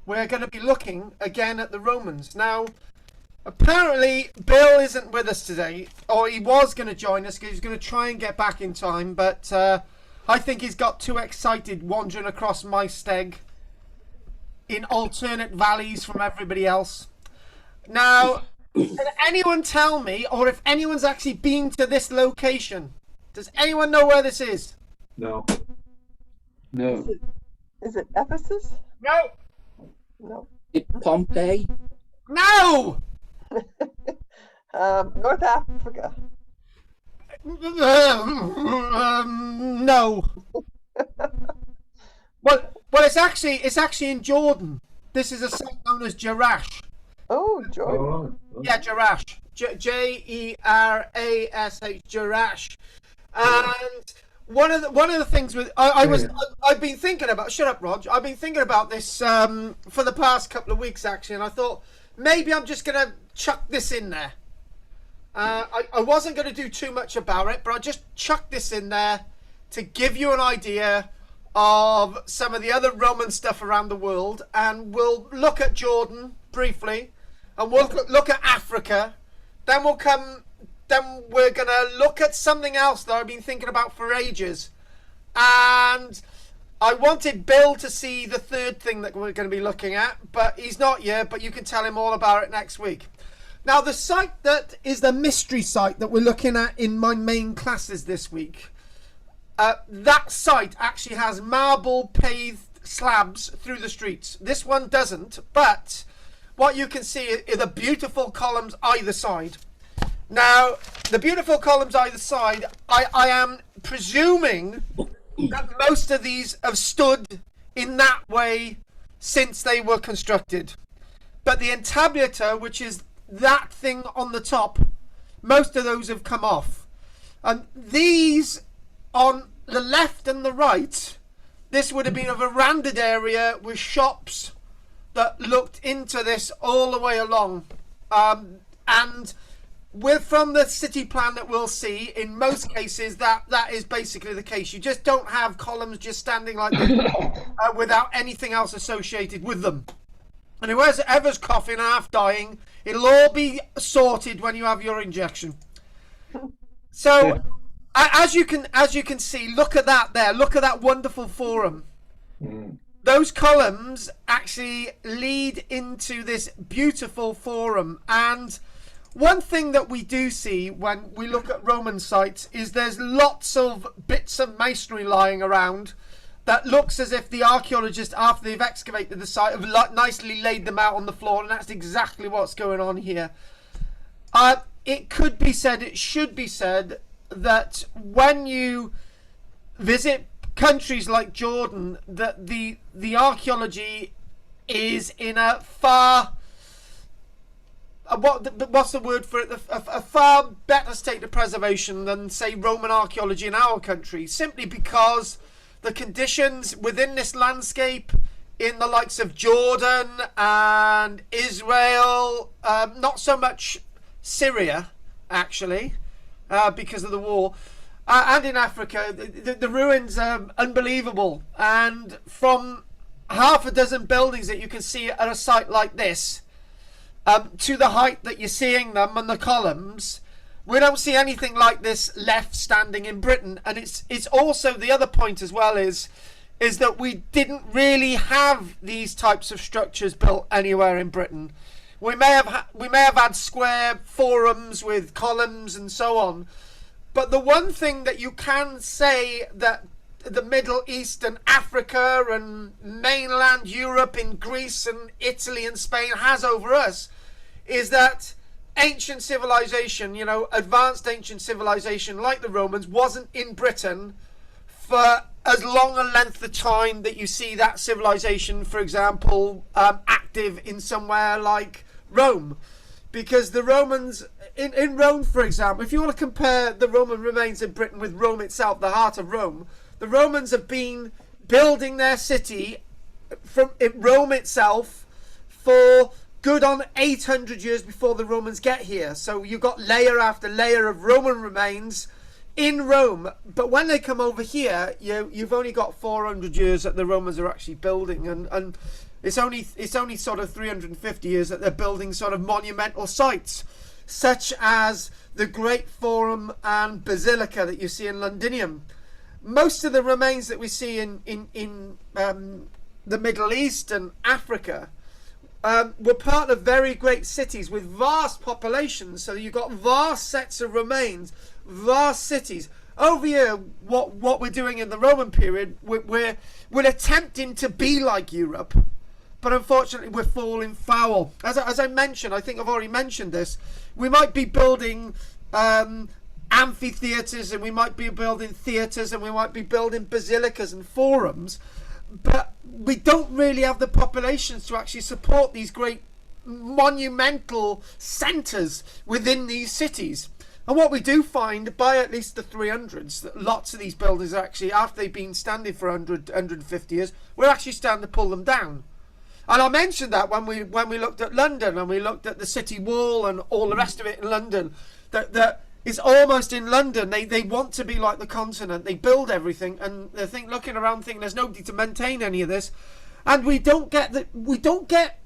we're going to be looking again at the Romans. Now, apparently, Bill isn't with us today, or he was going to join us because he's going to try and get back in time, but I think he's got too excited wandering across my steg in alternate valleys from everybody else. Now, can anyone tell me, or if anyone's actually been to this location? Does anyone know where this is? No. No. Is it Ephesus? No. No. Pompeii? No! North Africa. No. Well, it's actually in Jordan. This is a site known as Jerash. Oh, Jordan. Yeah, Jerash. Jerash, Jerash. And one of the things with I've been thinking about. Shut up, Rog. I've been thinking about this for the past couple of weeks actually, and I thought maybe I'm just gonna chuck this in there. I wasn't gonna do too much about it, but I just chucked this in there to give you an idea of some of the other Roman stuff around the world, and we'll look at Jordan briefly, and we'll look at Africa. Then we're gonna look at something else that I've been thinking about for ages, and I wanted Bill to see the third thing that we're going to be looking at, but he's not here, but you can tell him all about it next week. Now, the site that is the mystery site that we're looking at in my main classes this week, that site actually has marble paved slabs through the streets. This one doesn't, but what you can see are the beautiful columns either side. Now, the beautiful columns either side, I am presuming that most of these have stood in that way since they were constructed. But the entablature, which is that thing on the top, most of those have come off. And these on the left and the right, this would have been a verandaed area with shops that looked into this all the way along. And from the city plan that we'll see, in most cases, that is basically the case. You just don't have columns just standing like this without anything else associated with them. And whoever's coughing, half dying, it'll all be sorted when you have your injection. So, as you can see, look at that there. Look at that wonderful forum. Those columns actually lead into this beautiful forum. And one thing that we do see when we look at Roman sites is there's lots of bits of masonry lying around that looks as if the archaeologists, after they've excavated the site, have nicely laid them out on the floor, and that's exactly what's going on here. It could be said, it should be said, that when you visit countries like Jordan, that the archaeology is in a far... what's the word for it? A far better state of preservation than, say, Roman archaeology in our country, simply because the conditions within this landscape in the likes of Jordan and Israel, not so much Syria, actually, because of the war, and in Africa, the ruins are unbelievable. And from half a dozen buildings that you can see at a site like this, to the height that you're seeing them and the columns, we don't see anything like this left standing in Britain. And it's also, the other point as well is that we didn't really have these types of structures built anywhere in Britain. We may have had square forums with columns and so on, but the one thing that you can say that the Middle East and Africa and mainland Europe in Greece and Italy and Spain has over us is that ancient civilization, advanced ancient civilization like the Romans, wasn't in Britain for as long a length of time that you see that civilization, for example, active in somewhere like Rome. Because the Romans, in Rome, for example, if you want to compare the Roman remains in Britain with Rome itself, the heart of Rome, the Romans have been building their city from Rome itself for good on 800 years before the Romans get here. So you've got layer after layer of Roman remains in Rome. But when they come over here, you've only got 400 years that the Romans are actually building, and it's only sort of 350 years that they're building sort of monumental sites, such as the Great Forum and Basilica that you see in Londinium. Most of the remains that we see in the Middle East and Africa were part of very great cities with vast populations. So you've got vast sets of remains, vast cities. Over here, what we're doing in the Roman period, we're attempting to be like Europe, but unfortunately we're falling foul. As I mentioned, I think I've already mentioned this, we might be building amphitheatres, and we might be building theatres, and we might be building basilicas and forums, but we don't really have the populations to actually support these great monumental centres within these cities. And what we do find by at least the 300s, that lots of these buildings are actually, after they've been standing for 150 years, we're actually starting to pull them down. And I mentioned that when we looked at London, and we looked at the city wall and all the rest of it in London, that it's almost in London. They want to be like the continent. They build everything, and they think, looking around, thinking there's nobody to maintain any of this. And we don't get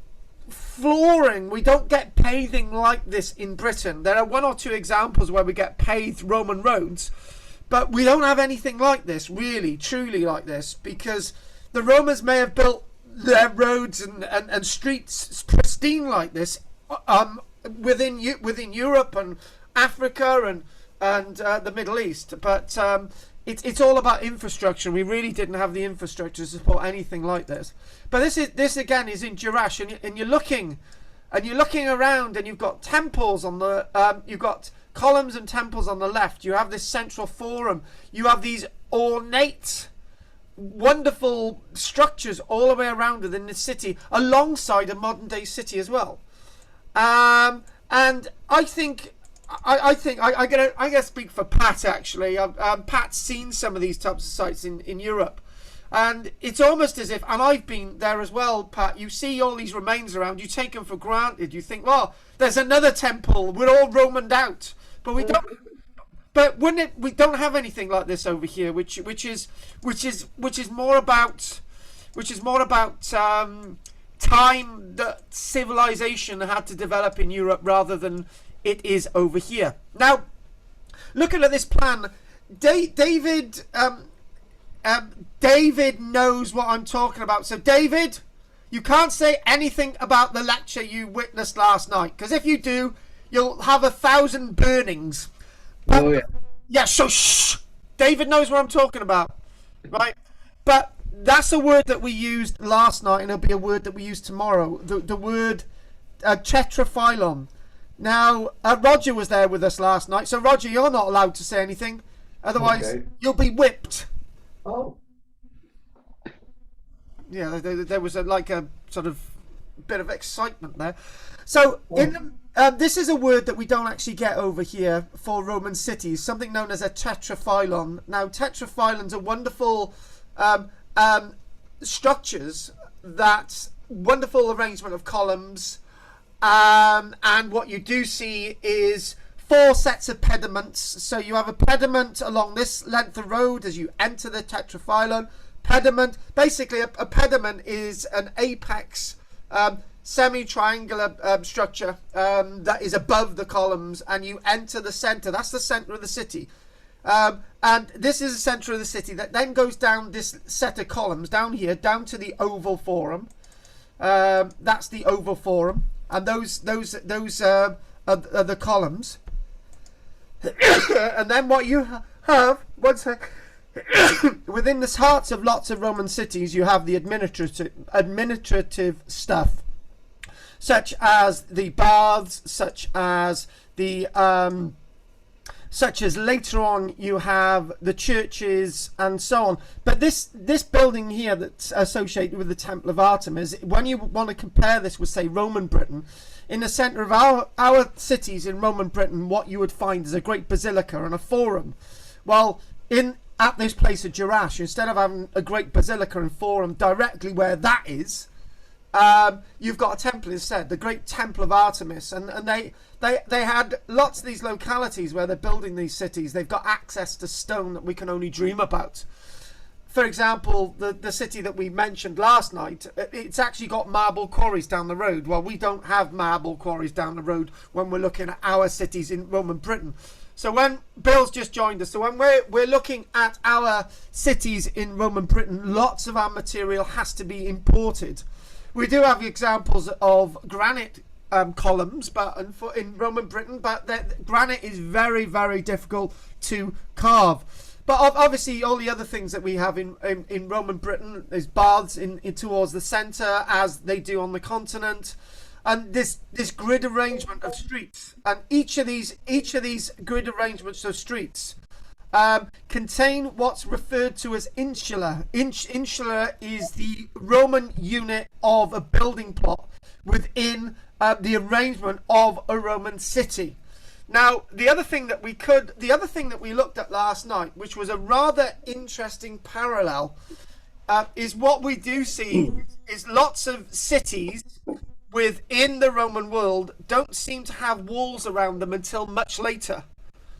flooring, we don't get paving like this in Britain. There are one or two examples where we get paved Roman roads, but we don't have anything like this, really, truly like this, because the Romans may have built their roads and streets pristine like this within Europe and Africa and the Middle East, but it's all about infrastructure. We really didn't have the infrastructure to support anything like this. But this again is in Jerash, and you're looking around, and you've got temples on the you've got columns and temples on the left. You have this central forum. You have these ornate, wonderful structures all the way around within the city, alongside a modern day city as well. And I think I'm gonna speak for Pat, actually. Pat's seen some of these types of sites in Europe, and it's almost as if, and I've been there as well, Pat, you see all these remains around, you take them for granted, you think, well, there's another temple, we're all Romaned out, but we don't. But we don't have anything like this over here, which is more about time that civilization had to develop in Europe rather than it is over here. Now, looking at this plan, David knows what I'm talking about. So, David, you can't say anything about the lecture you witnessed last night, because if you do, you'll have 1,000 burnings. Oh, yeah. Yeah, so shh. David knows what I'm talking about, right? But that's a word that we used last night, and it'll be a word that we use tomorrow. The word tetraphylon. Now, Roger was there with us last night, so Roger, you're not allowed to say anything, otherwise you'll be whipped. Oh. Yeah, there was like a sort of bit of excitement there. So, this is a word that we don't actually get over here for Roman cities, something known as a tetraphylon. Now, tetraphylons are wonderful structures, that wonderful arrangement of columns, and what you do see is 4 sets of pediments. So you have a pediment along this length of road as you enter the tetraphylon. Pediment, basically a pediment is an apex semi-triangular structure that is above the columns, and you enter the center. That's the center of the city, and this is the center of the city that then goes down this set of columns down here, down to the oval forum. That's the oval forum, and those are the columns. And then what you have, one sec, within the hearts of lots of Roman cities, you have the administrative stuff, such as the baths, such as later on you have the churches and so on. But this building here that's associated with the Temple of Artemis, when you want to compare this with, say, Roman Britain, in the centre of our cities in Roman Britain, what you would find is a great basilica and a forum. Well, at this place of Jerash, instead of having a great basilica and forum directly where that is, you've got a temple instead, the great Temple of Artemis, and they had lots of these localities where they're building these cities. They've got access to stone that we can only dream about. For example, the city that we mentioned last night, it's actually got marble quarries down the road. Well, we don't have marble quarries down the road when we're looking at our cities in Roman Britain. So when Bill's just joined us, so when we're looking at our cities in Roman Britain, lots of our material has to be imported. We do have examples of granite columns, but in Roman Britain, but granite is very, very difficult to carve. But obviously, all the other things that we have in Roman Britain is baths in towards the centre, as they do on the continent, and this grid arrangement of streets, and each of these grid arrangements of streets contain what's referred to as insula. Insula is the Roman unit of a building plot within the arrangement of a Roman city. Now, the other thing that we looked at last night, which was a rather interesting parallel, is what we do see is lots of cities within the Roman world don't seem to have walls around them until much later.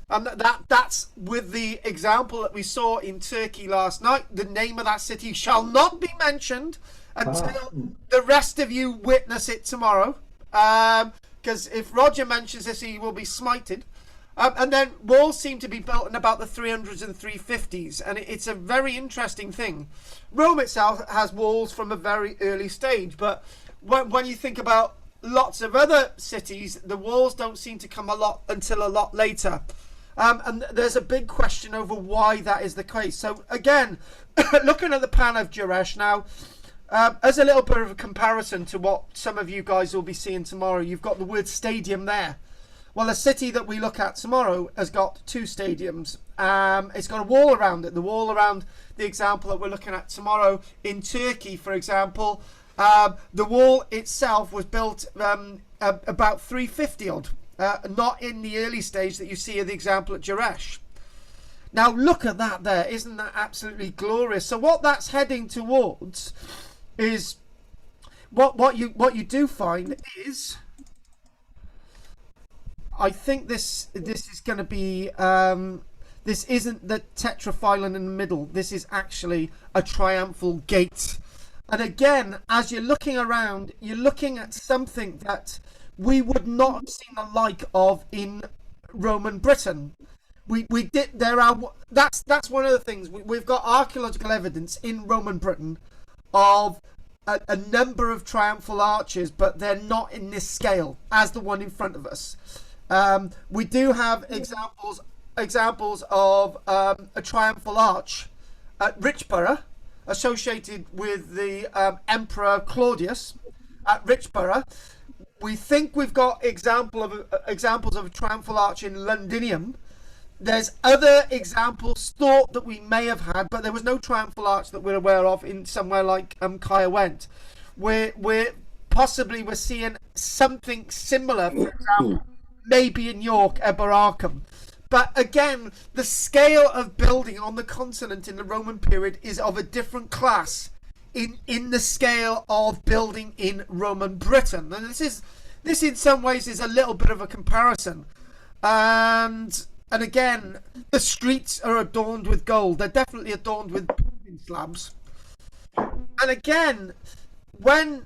And that's with the example that we saw in Turkey last night. The name of that city shall not be mentioned until the rest of you witness it tomorrow. Because if Roger mentions this, he will be smited. And then walls seem to be built in about the 300s and 350s, and it's a very interesting thing. Rome itself has walls from a very early stage, but when you think about lots of other cities, the walls don't seem to come until a lot later. And there's a big question over why that is the case. So again, looking at the plan of Jerash now, as a little bit of a comparison to what some of you guys will be seeing tomorrow, you've got the word stadium there. Well, the city that we look at tomorrow has got two stadiums. It's got a wall around it. The wall around the example that we're looking at tomorrow in Turkey, for example, the wall itself was built about 350 odd, not in the early stage that you see of the example at Jerash. Now look at that there. Isn't that absolutely glorious? So what that's heading towards is what you do find is, I think this is going to be this isn't the tetraphyllon in the middle. This is actually a triumphal gate. And again, as you're looking around, you're looking at something that we would not have seen the like of in Roman Britain. That's one of the things. We've got archaeological evidence in Roman Britain of a number of triumphal arches, but they're not in this scale as the one in front of us. We do have examples of a triumphal arch at Richborough, associated with the Emperor Claudius at Richborough. We think we've got examples of a triumphal arch in Londinium. There's other examples thought that we may have had, but there was no triumphal arch that we're aware of in somewhere like Caerwent. We're seeing something similar, for example, maybe in York, Eboracum. But again, the scale of building on the continent in the Roman period is of a different class in the scale of building in Roman Britain. And this in some ways is a little bit of a comparison. And again, the streets are adorned with gold. They're definitely adorned with paving slabs. And again, when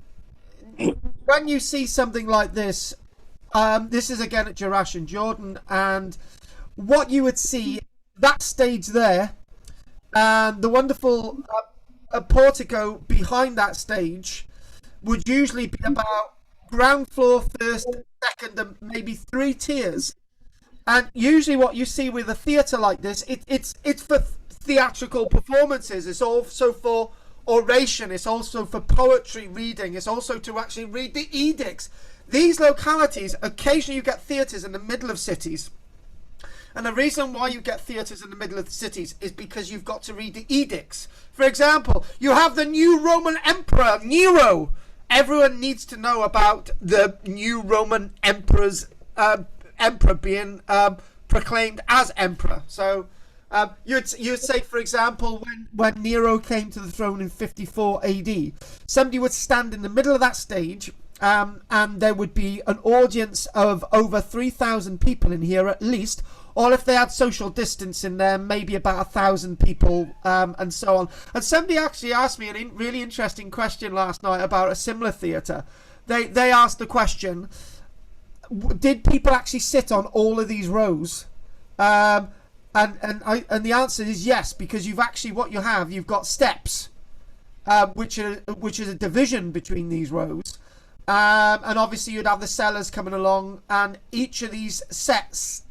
you see something like this, this is again at Jerash in Jordan, and what you would see, that stage there, and the wonderful portico behind that stage would usually be about ground floor, first, second, and maybe 3 tiers. And usually what you see with a theatre like this, it's for theatrical performances. It's also for oration. It's also for poetry reading. It's also to actually read the edicts. These localities, occasionally you get theatres in the middle of cities. And the reason why you get theatres in the middle of the cities is because you've got to read the edicts. For example, you have the new Roman Emperor, Nero. Everyone needs to know about the new Roman emperor being proclaimed as emperor. So You'd say, for example, when Nero came to the throne in 54 AD, somebody would stand in the middle of that stage, and there would be an audience of over 3,000 people in here at least, or if they had social distance in there, maybe about 1,000 people, and so on. And somebody actually asked me a really interesting question last night about a similar theatre. They asked the question, did people actually sit on all of these rows? And the answer is yes, because you've got steps, which is a division between these rows, and obviously you'd have the cellars coming along, and each of these steps,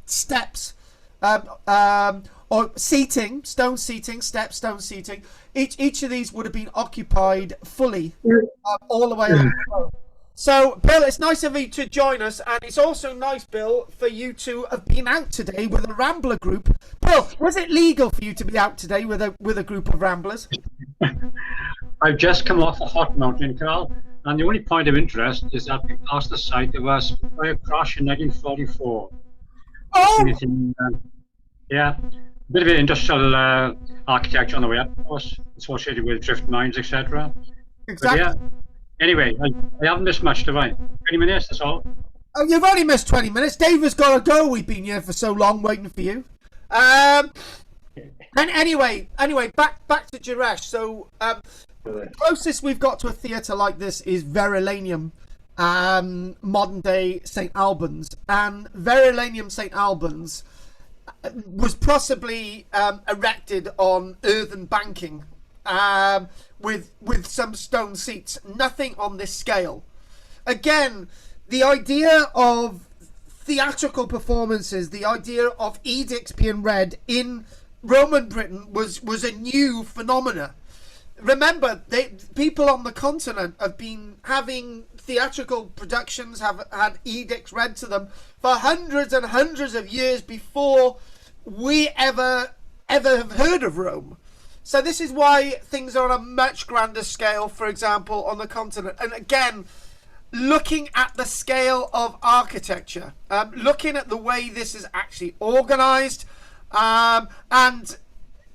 or seating, stone seating, steps, stone seating, each of these would have been occupied fully, all the way along the row. So, Bill, it's nice of you to join us, and it's also nice, Bill, for you to have been out today with a Rambler group. Bill, was it legal for you to be out today with a group of Ramblers? I've just come off a hot mountain, Carl, and the only point of interest is that we passed the site of a fire crash in 1944. Oh! Yeah, a bit of industrial architecture on the way up, of course, associated with drift mines, etc. Exactly. But yeah. Anyway, I haven't missed much, have I? 20 minutes, that's all. Oh, you've only missed 20 minutes. Dave has got to go. We've been here for so long waiting for you. And anyway, back to Jerash. So, the closest we've got to a theatre like this is Verulamium, modern day St Albans. And Verulamium St Albans was possibly erected on earthen banking. With some stone seats, nothing on this scale. Again, the idea of theatrical performances, the idea of edicts being read in Roman Britain was a new phenomena. Remember, people on the continent have been having theatrical productions, have had edicts read to them for hundreds and hundreds of years before we ever have heard of Rome. So this is why things are on a much grander scale, for example, on the continent. And again, looking at the scale of architecture, looking at the way this is actually organised, and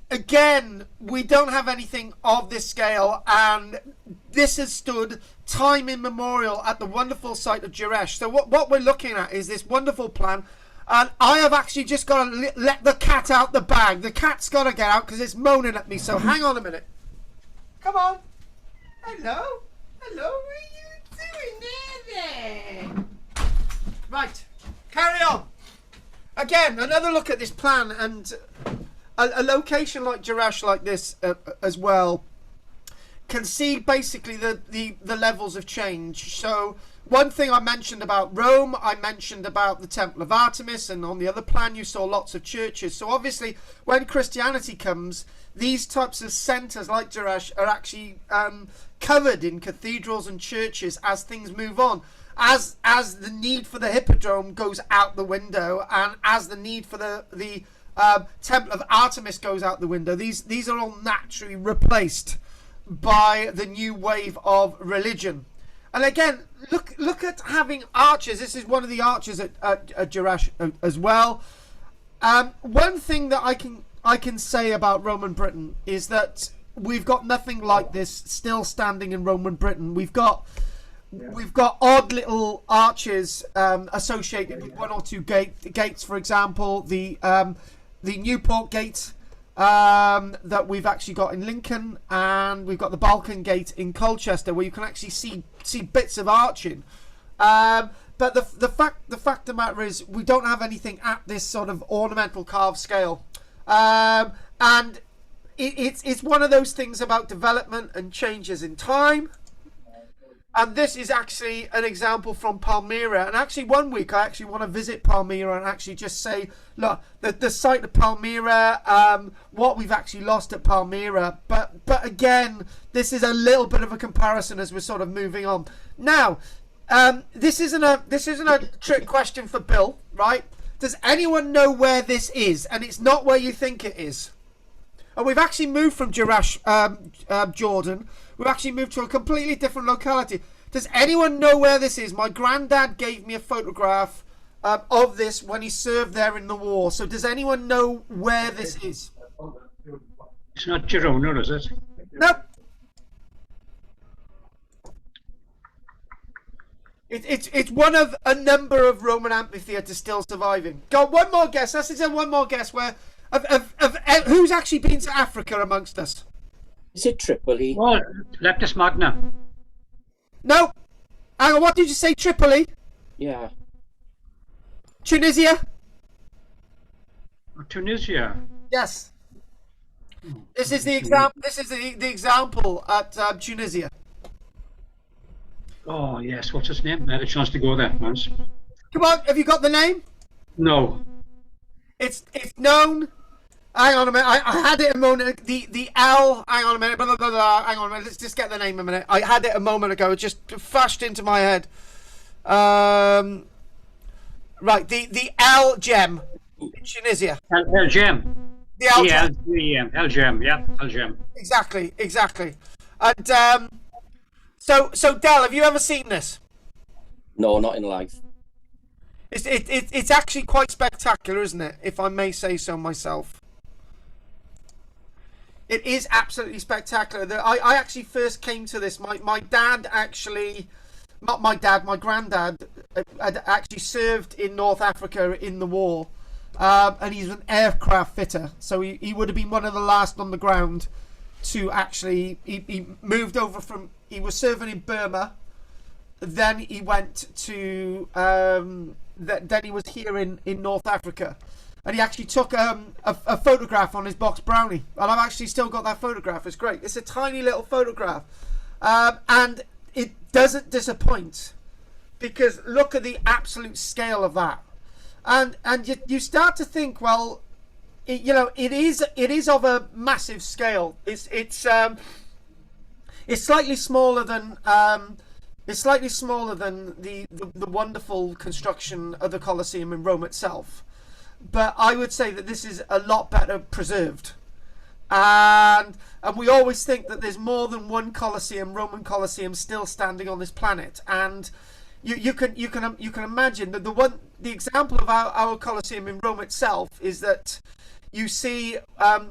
again, we don't have anything of this scale, and this has stood time immemorial at the wonderful site of Jerash. So what we're looking at is this wonderful plan. And I have actually just got to let the cat out the bag. The cat's got to get out because it's moaning at me. So hang on a minute. Come on. Hello. Hello. What are you doing there? Right. Carry on. Again, another look at this plan, and a location like Jerash like this as well can see basically the levels of change. So one thing I mentioned about Rome, I mentioned about the Temple of Artemis, and on the other plan you saw lots of churches. So obviously when Christianity comes, these types of centres like Jerash are actually covered in cathedrals and churches as things move on. As the need for the hippodrome goes out the window, and as the need for the Temple of Artemis goes out the window, these are all naturally replaced by the new wave of religion. And again, look at having arches. This is one of the arches at Jerash as well. One thing that I can say about Roman Britain is that we've got nothing like this still standing in Roman Britain. We've got odd little arches associated with one or two gates. For example, the Newport Gate that we've actually got in Lincoln, and we've got the Balkan Gate in Colchester, where you can actually see bits of arching. But the fact of the matter is, we don't have anything at this sort of ornamental carved scale, and it's one of those things about development and changes in time. And this is actually an example from Palmyra. And actually one week I actually want to visit Palmyra and actually just say, look, the site of Palmyra, what we've actually lost at Palmyra. But again, this is a little bit of a comparison as we're sort of moving on. Now, this isn't a trick question for Bill, right? Does anyone know where this is? And it's not where you think it is. And we've actually moved from Jerash, Jordan. We've actually moved to a completely different locality. Does anyone know where this is? My granddad gave me a photograph of this when he served there in the war. So does anyone know where this is? It's not Girona, is it? Nope. It's one of a number of Roman amphitheatres still surviving. Go on, one more guess. Let's say one more guess. Where who's actually been to Africa amongst us? Is it Tripoli? Well, Leptis Magna. No. Hang on. What did you say? Tripoli? Yeah. Tunisia? Tunisia. Yes. This is the example. This is the example at Tunisia. Oh, yes. What's his name? I had a chance to go there once. Come on. Have you got the name? No. It's known. Hang on a minute. I had it a moment. The L. Hang on a minute. Blah, blah, blah, blah. Hang on a minute. Let's just get the name a minute. I had it a moment ago. It just flashed into my head. Right. The L gem in Tunisia. El Gem. The L Yeah, gem. El Gem. Yeah, El Gem. Exactly. And so Del, have you ever seen this? No, not in life. It's actually quite spectacular, isn't it? If I may say so myself. It is absolutely spectacular. I actually first came to this. My dad actually, not my dad, my granddad had actually served in North Africa in the war, and he's an aircraft fitter. So he would have been one of the last on the ground to actually. He moved over from. He was serving in Burma. Then he went to. Then he was here in North Africa. And he actually took a photograph on his box brownie. And I've actually still got that photograph. It's great. It's a tiny little photograph. And it doesn't disappoint. Because look at the absolute scale of that. And you start to think, well, it is of a massive scale. It's slightly smaller than... It's slightly smaller than the wonderful construction of the Colosseum in Rome itself. But I would say that this is a lot better preserved, and we always think that there's more than one Colosseum, Roman Colosseum, still standing on this planet. And you can imagine that the example of our Colosseum in Rome itself is that you see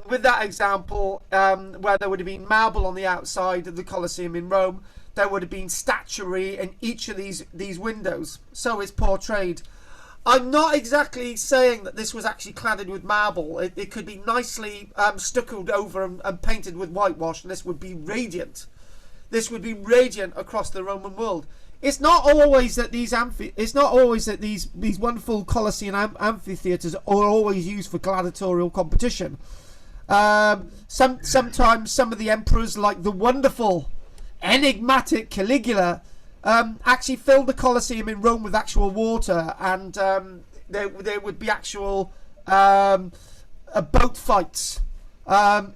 with that example where there would have been marble on the outside of the Colosseum in Rome, there would have been statuary in each of these windows. So it's portrayed. I'm not exactly saying that this was actually cladded with marble. It could be nicely stuccoed over and painted with whitewash, and this would be radiant. This would be radiant across the Roman world. It's not always that these wonderful Colosseum amphitheatres are always used for gladiatorial competition. Sometimes some of the emperors, like the wonderful, enigmatic Caligula, actually filled the Colosseum in Rome with actual water, and there would be actual boat fights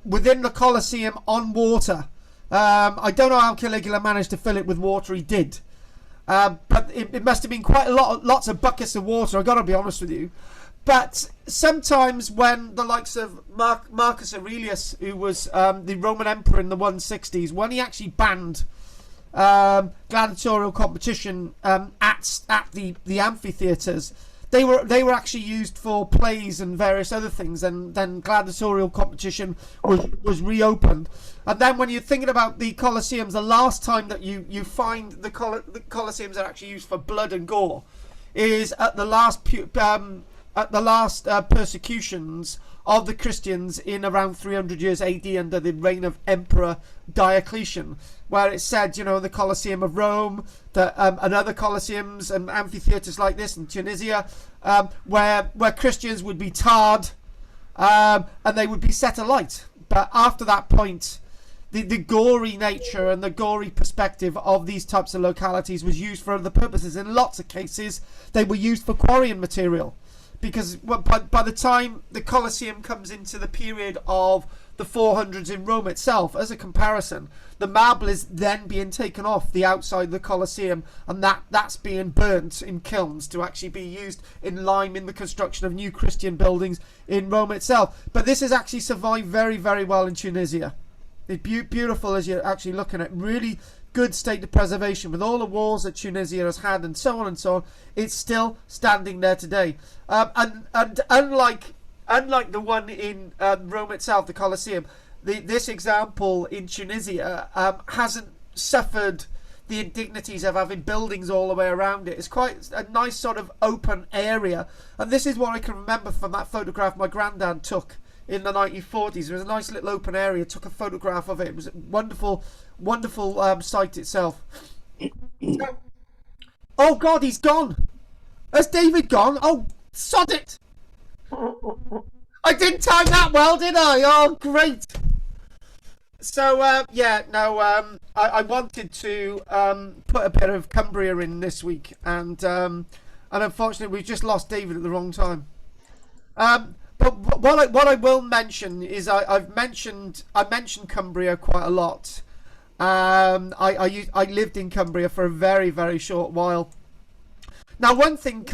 within the Colosseum on water. I don't know how Caligula managed to fill it with water. He did, but it must have been quite lots of buckets of water. I got to be honest with you. But sometimes when the likes of Marcus Aurelius, who was the Roman emperor in the 160s, when he actually banned gladiatorial competition at the amphitheatres, they were actually used for plays and various other things, and then gladiatorial competition was reopened. And then when you're thinking about the Colosseums, the last time that you find the Colosseums are actually used for blood and gore is at the last persecutions of the Christians in around 300 years AD under the reign of Emperor Diocletian, where it said, the Colosseum of Rome, and other Colosseums and amphitheatres like this in Tunisia, where Christians would be tarred and they would be set alight. But after that point, the gory nature and the gory perspective of these types of localities was used for other purposes. In lots of cases, they were used for quarrying material. Because by the time the Colosseum comes into the period of the 400s in Rome itself, as a comparison, the marble is then being taken off the outside of the Colosseum, and that's being burnt in kilns to actually be used in lime in the construction of new Christian buildings in Rome itself. But this has actually survived very, very well in Tunisia. It's beautiful as you're actually looking at. Really good state of preservation with all the walls that Tunisia has had and so on and so on. It's still standing there today. And unlike unlike the one in Rome itself, the Colosseum, this example in Tunisia hasn't suffered the indignities of having buildings all the way around it. It's quite a nice sort of open area, and this is what I can remember from that photograph my granddad took in the 1940s. There was a nice little open area. Took a photograph of it. It was a wonderful, wonderful site itself. So, oh God, he's gone. Has David gone? Oh, sod it! I didn't time that well, did I? Oh, great. So yeah, no, I wanted to put a bit of Cumbria in this week, and unfortunately we've just lost David at the wrong time. But what I will mention is I mentioned Cumbria quite a lot. I lived in Cumbria for a very, very short while. Now, one thing,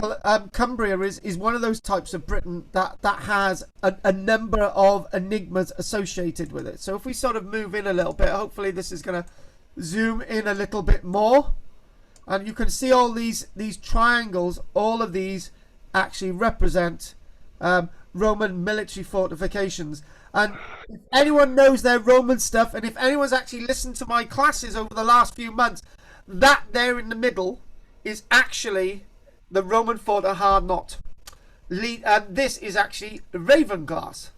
Cumbria is one of those types of Britain that has a number of enigmas associated with it. So if we sort of move in a little bit, hopefully this is going to zoom in a little bit more. And you can see all these triangles. All of these actually represent Roman military fortifications. And if anyone knows their Roman stuff, and if anyone's actually listened to my classes over the last few months, that there in the middle is actually the Roman fort of Hainaut. And this is actually Ravenglass.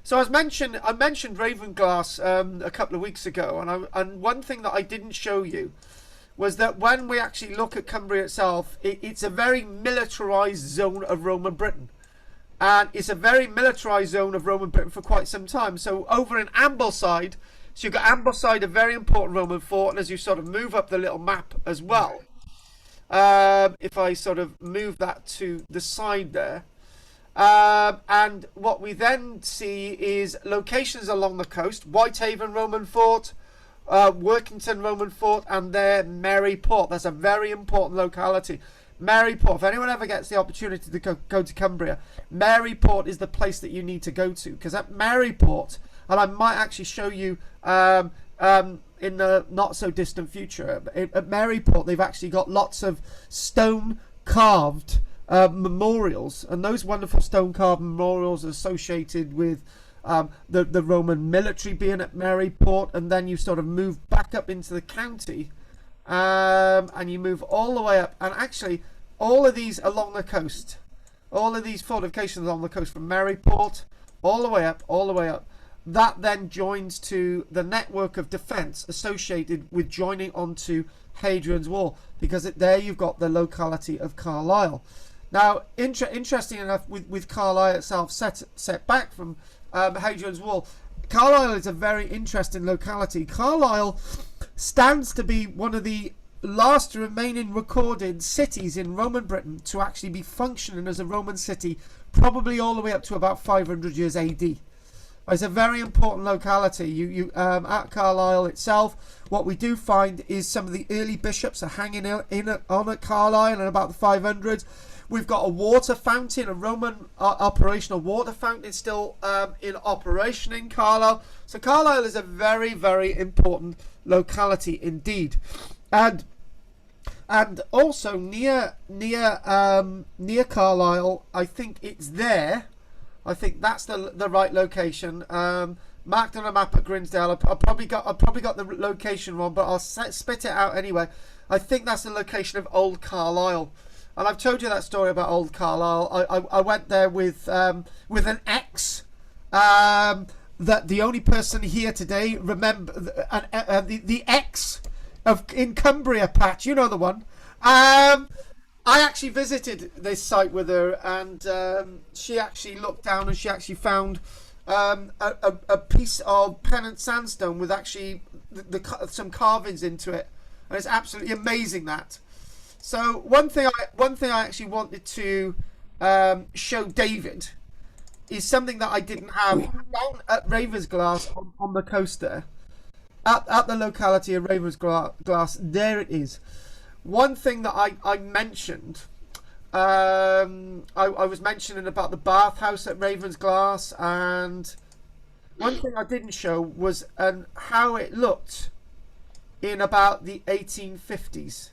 So I mentioned Ravenglass a couple of weeks ago, and one thing that I didn't show you was that when we actually look at Cumbria itself, it's a very militarized zone of Roman Britain. And it's a very militarized zone of Roman Britain for quite some time. So over in Ambleside, so you've got Ambleside, a very important Roman fort, and as you sort of move up the little map as well, if I sort of move that to the side there, and what we then see is locations along the coast: Whitehaven Roman Fort, Workington Roman Fort, and there Maryport. That's a very important locality. Maryport, if anyone ever gets the opportunity to go to Cumbria, Maryport is the place that you need to go to, because at Maryport, and I might actually show you in the not so distant future, at Maryport they've actually got lots of stone carved memorials, and those wonderful stone carved memorials are associated with the Roman military being at Maryport. And then you sort of move back up into the county, and you move all the way up, and actually all of these along the coast, all of these fortifications along the coast from Maryport all the way up, that then joins to the network of defence associated with joining onto Hadrian's Wall, because there you've got the locality of Carlisle. Now, interesting enough, with Carlisle itself set back from Hadrian's Wall, Carlisle is a very interesting locality. Carlisle stands to be one of the last remaining recorded cities in Roman Britain to actually be functioning as a Roman city, probably all the way up to about 500 years AD. It's a very important locality. At Carlisle itself, what we do find is some of the early bishops are hanging on at Carlisle in about the 500s. We've got a water fountain, a Roman operational water fountain still in operation in Carlisle. So Carlisle is a very, very important locality indeed. And also near Carlisle, I think it's there. I think that's the right location. Marked on a map at Grinsdale. I probably got the location wrong, but I'll spit it out anyway. I think that's the location of Old Carlisle. And I've told you that story about Old Carlisle. I went there with an ex. That the only person here today remember the ex in Cumbria, Pat. You know the one. I actually visited this site with her, and she actually looked down and she actually found a piece of pennant sandstone with actually some carvings into it, and it's absolutely amazing that. So one thing I actually wanted to show David is something that I didn't have down at Ravensglass on the coast there, at the locality of Ravensglass. There it is. One thing that I mentioned, I was mentioning about the bathhouse at Ravensglass, and one thing I didn't show was how it looked in about the 1850s.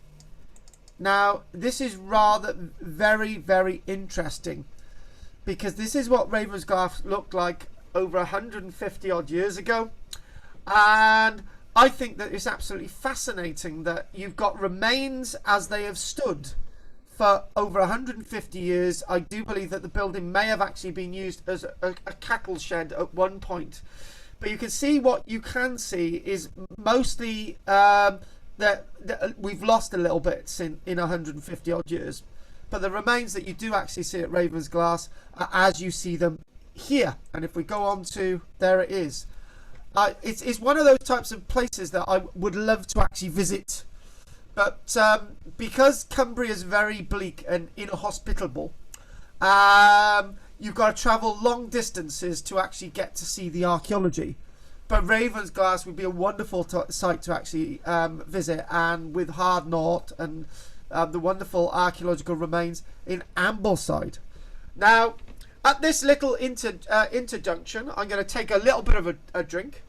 Now, this is rather very, very interesting. because this is what Ravensglass looked like over 150 odd years ago. And I think that it's absolutely fascinating that you've got remains as they have stood for over 150 years. I do believe that the building may have actually been used as a cattle shed at one point. But you can see, what you can see is mostly that we've lost a little bit in 150 odd years. But the remains that you do actually see at Ravensglass are as you see them here. And if we go on to, there it is. It's one of those types of places that I would love to actually visit. But because Cumbria is very bleak and inhospitable, you've got to travel long distances to actually get to see the archaeology. But Ravensglass would be a wonderful site to actually visit, and with Hardnaught and the wonderful archaeological remains in Ambleside. Now, at this little interjunction, I'm going to take a little bit of a drink.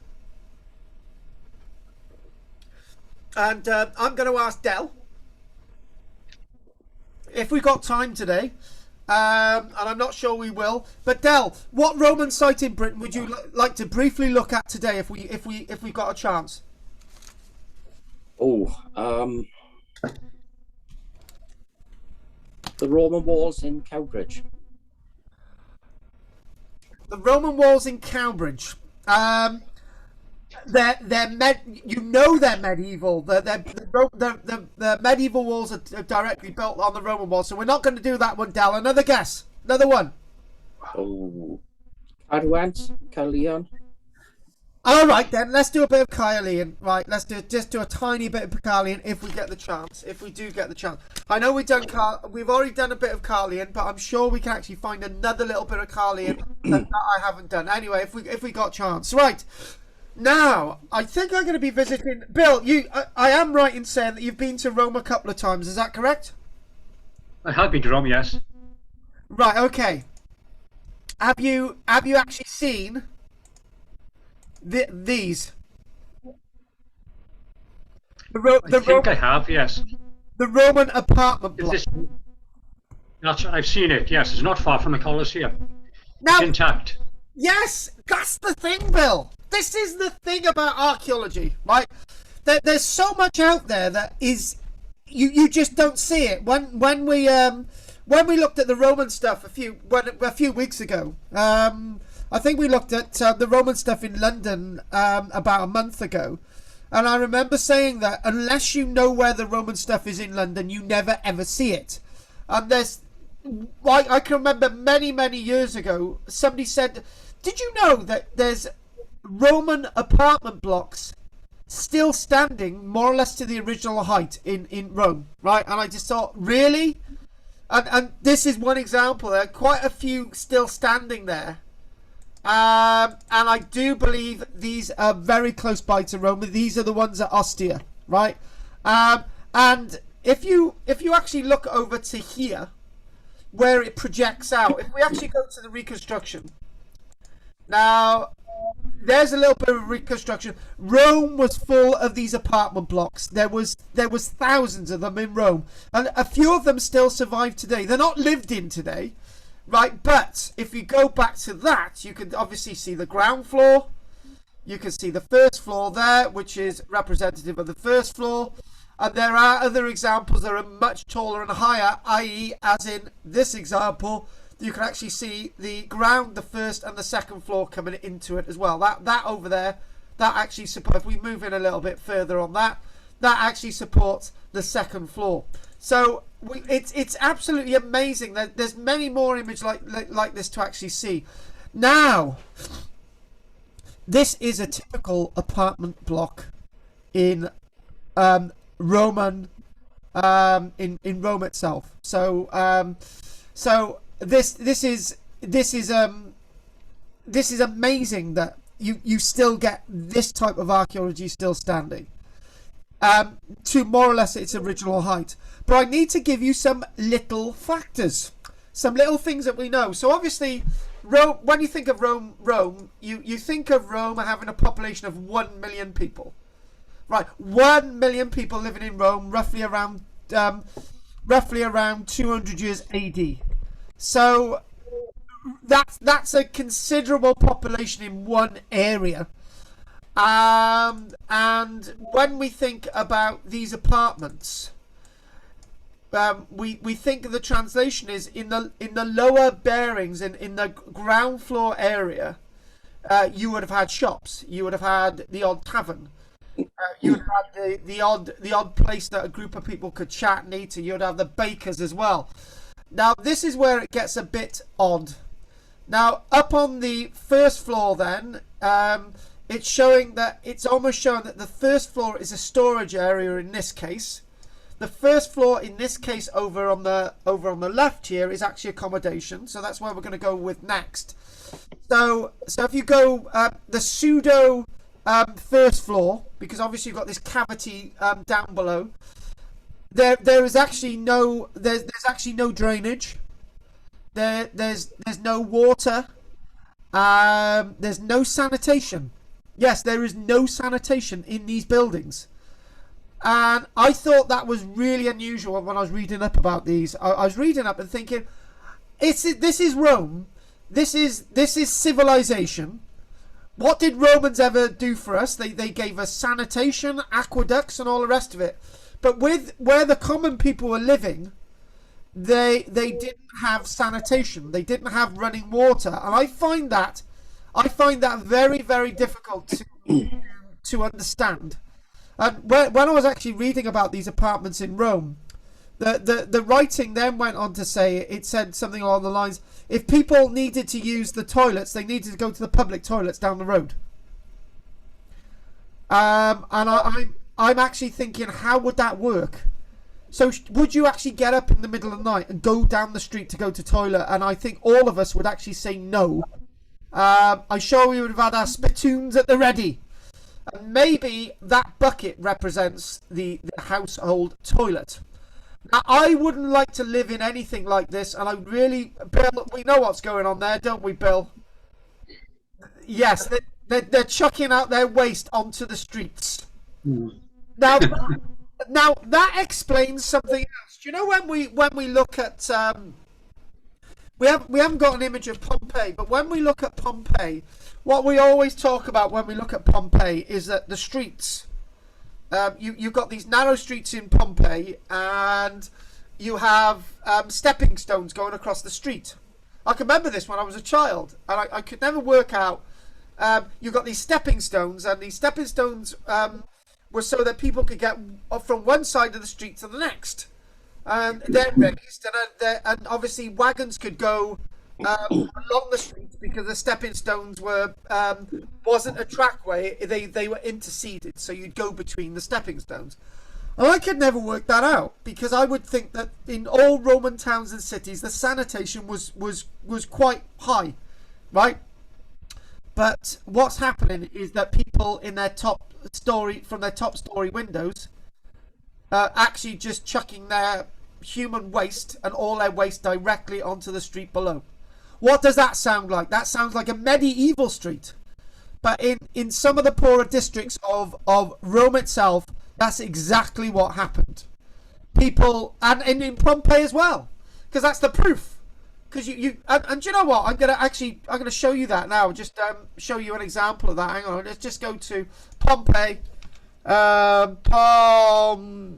And I'm going to ask Del if we got time today, and I'm not sure we will. But Del, what Roman site in Britain would you like to briefly look at today, if we got a chance? Oh, the Roman walls in Cowbridge. The Roman walls in Cowbridge. They're medieval. The medieval walls are directly built on the Roman wall, so we're not going to do that one, Del. Another guess. Another one. Oh, Carleon. All right, then let's do a bit of Carleon. Right, let's just do a tiny bit of Carleon if we get the chance. If we do get the chance, I know we've already done a bit of Carleon, but I'm sure we can actually find another little bit of Carleon that I haven't done. Anyway, if we got chance, right. Now, I think I'm going to be visiting... Bill, I am right in saying that you've been to Rome a couple of times. Is that correct? I have been to Rome, yes. Right, okay. Have you actually seen these? I think I have, yes. The Roman apartment block. I've seen it, yes. It's not far from the Colosseum. Now, it's intact. Yes, that's the thing, Bill. This is the thing about archaeology, right? There's so much out there that is you just don't see it. When we looked at the Roman stuff a few weeks ago, I think we looked at the Roman stuff in London about a month ago, and I remember saying that unless you know where the Roman stuff is in London, you never ever see it. And I can remember many years ago, somebody said, "Did you know that there's Roman apartment blocks still standing more or less to the original height in Rome?" Right? And I just thought, really? And this is one example. There are quite a few still standing there. And I do believe these are very close by to Rome. These are the ones at Ostia, right? And if you actually look over to here, where it projects out, if we actually go to the reconstruction, now there's a little bit of reconstruction. Rome was full of these apartment blocks. There was thousands of them in Rome, and a few of them still survive today. They're not lived in today, right? But if you go back to that, you can obviously see the ground floor. You can see the first floor there, which is representative of the first floor. And there are other examples that are much taller and higher, i.e., as in this example, you can actually see the ground, the first and the second floor coming into it as well. That over there, that actually supports, if we move in a little bit further on that actually supports the second floor. So it's absolutely amazing. There's many more images like this to actually see. Now, this is a typical apartment block in Roman in Rome itself. So this is amazing that you still get this type of archaeology still standing to more or less its original height. But I need to give you some little factors, some little things that we know. So obviously, Rome, when you think of Rome, you think of Rome having a population of 1 million people. Right, 1 million people living in Rome, roughly around 200 years AD. So that's a considerable population in one area. And when we think about these apartments, we think the translation is in the lower bearings, in the ground floor area. You would have had shops. You would have had the odd tavern. You would have had the odd place that a group of people could chat and eat. And you would have the bakers as well. Now this is where it gets a bit odd. Now up on the first floor, then it's showing that it's almost showing that the first floor is a storage area in this case. The first floor in this case over on the left here is actually accommodation. So that's where we're going to go with next. So if you go the pseudo first floor, because obviously you've got this cavity down below. There is actually no there's actually no drainage. There's no water. There's no sanitation. Yes, there is no sanitation in these buildings. And I thought that was really unusual when I was reading up about these. I was reading up and thinking, this is Rome. This is civilization. What did Romans ever do for us? They gave us sanitation, aqueducts, and all the rest of it. But where the common people were living, they didn't have sanitation. They didn't have running water, and I find that very, very difficult to understand. And when I was actually reading about these apartments in Rome, the writing then went on to say, it said something along the lines, if people needed to use the toilets, they needed to go to the public toilets down the road. And I'm actually thinking, how would that work? So would you actually get up in the middle of the night and go down the street to go to toilet? And I think all of us would actually say no. I'm sure we would have had our spittoons at the ready. And maybe that bucket represents the household toilet. Now, I wouldn't like to live in anything like this, and I really, Bill, we know what's going on there, don't we, Bill? Yes, they're chucking out their waste onto the streets. Now that explains something else. Do you know when we look at we haven't got an image of Pompeii, but when we look at Pompeii, what we always talk about when we look at Pompeii is that the streets. You've got these narrow streets in Pompeii, and you have stepping stones going across the street. I can remember this when I was a child, and I could never work out. You've got these stepping stones, and these stepping stones were so that people could get from one side of the street to the next. And they're raised, and obviously wagons could go along the street because the stepping stones wasn't a trackway, they were interceded, so you'd go between the stepping stones. And I could never work that out, because I would think that in all Roman towns and cities the sanitation was quite high, right? But what's happening is that people in their top story windows actually just chucking their human waste and all their waste directly onto the street below. What does that sound like? That sounds like a medieval street. But in some of the poorer districts of Rome itself, that's exactly what happened. People, and in Pompeii as well, because that's the proof. Because you you know what? I'm gonna show you that now. Just show you an example of that. Hang on, let's just go to Pompeii. Pompeii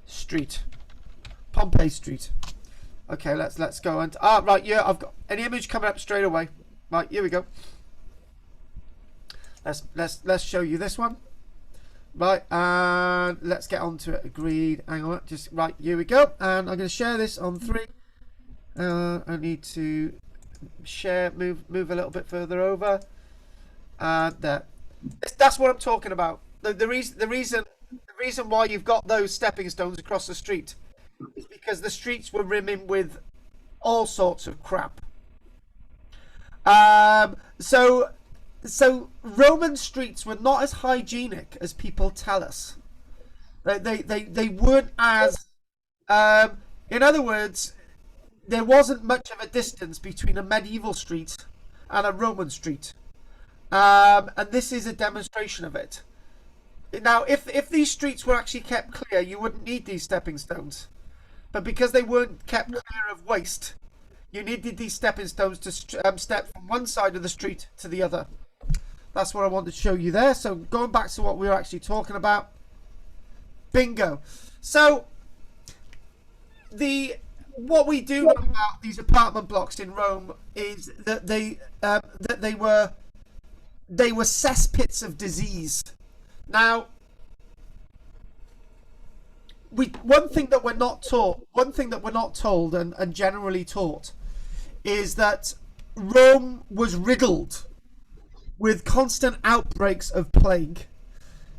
Street. Pompeii Street. Okay, let's go and right, yeah, I've got an image coming up straight away. Right, here we go. Let's show you this one. Right, and let's get on to it. Agreed. Hang on, just right, here we go. And I'm going to share this on 3. I need to share, move a little bit further over. There. That's what I'm talking about. The reason why you've got those stepping stones across the street is because the streets were rimming with all sorts of crap. So Roman streets were not as hygienic as people tell us. They weren't as in other words, there wasn't much of a distance between a medieval street and a Roman street. And this is a demonstration of it. Now, if these streets were actually kept clear, you wouldn't need these stepping stones. But because they weren't kept clear of waste, You needed these stepping stones to step from one side of the street to the other. That's what I wanted to show you there. So going back to what we were actually talking about. Bingo. So what we do know about these apartment blocks in Rome is that they were cesspits of disease. Now, one thing that we're not told and generally taught is that Rome was riddled with constant outbreaks of plague.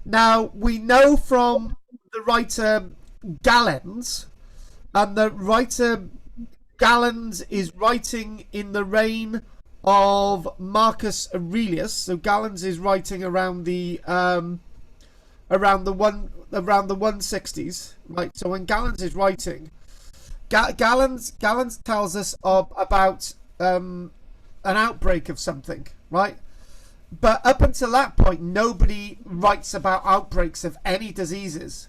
Now, we know from the writer Galens, and the writer Galens is writing in the reign of Marcus Aurelius. So Galens is writing around the 160s, right? So when Galens is writing, Galens tells us about an outbreak of something, right? But up until that point, nobody writes about outbreaks of any diseases,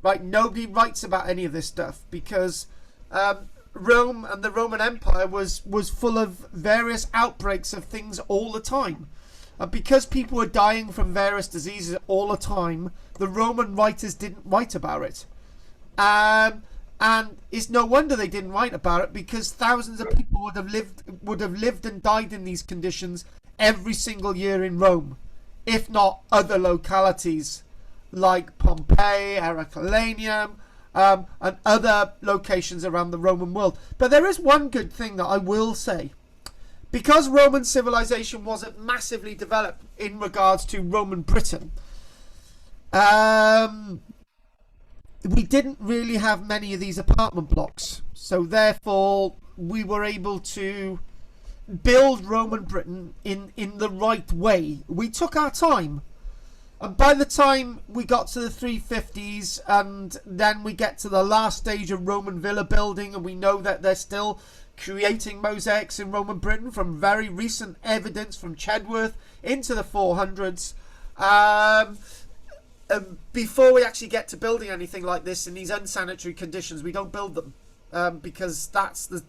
right? Nobody writes about any of this stuff because Rome and the Roman Empire was full of various outbreaks of things all the time. And because people were dying from various diseases all the time, the Roman writers didn't write about it. And it's no wonder they didn't write about it, because thousands of people would have lived and died in these conditions every single year in Rome, if not other localities like Pompeii, Herculaneum, and other locations around the Roman world. But there is one good thing that I will say. Because Roman civilization wasn't massively developed in regards to Roman Britain, we didn't really have many of these apartment blocks. So therefore, we were able to build Roman Britain in the right way. We took our time. And by the time we got to the 350s, and then we get to the last stage of Roman villa building, and we know that they're still creating mosaics in Roman Britain from very recent evidence from Chedworth into the 400s. Before we actually get to building anything like this in these unsanitary conditions, we don't build them, because that's the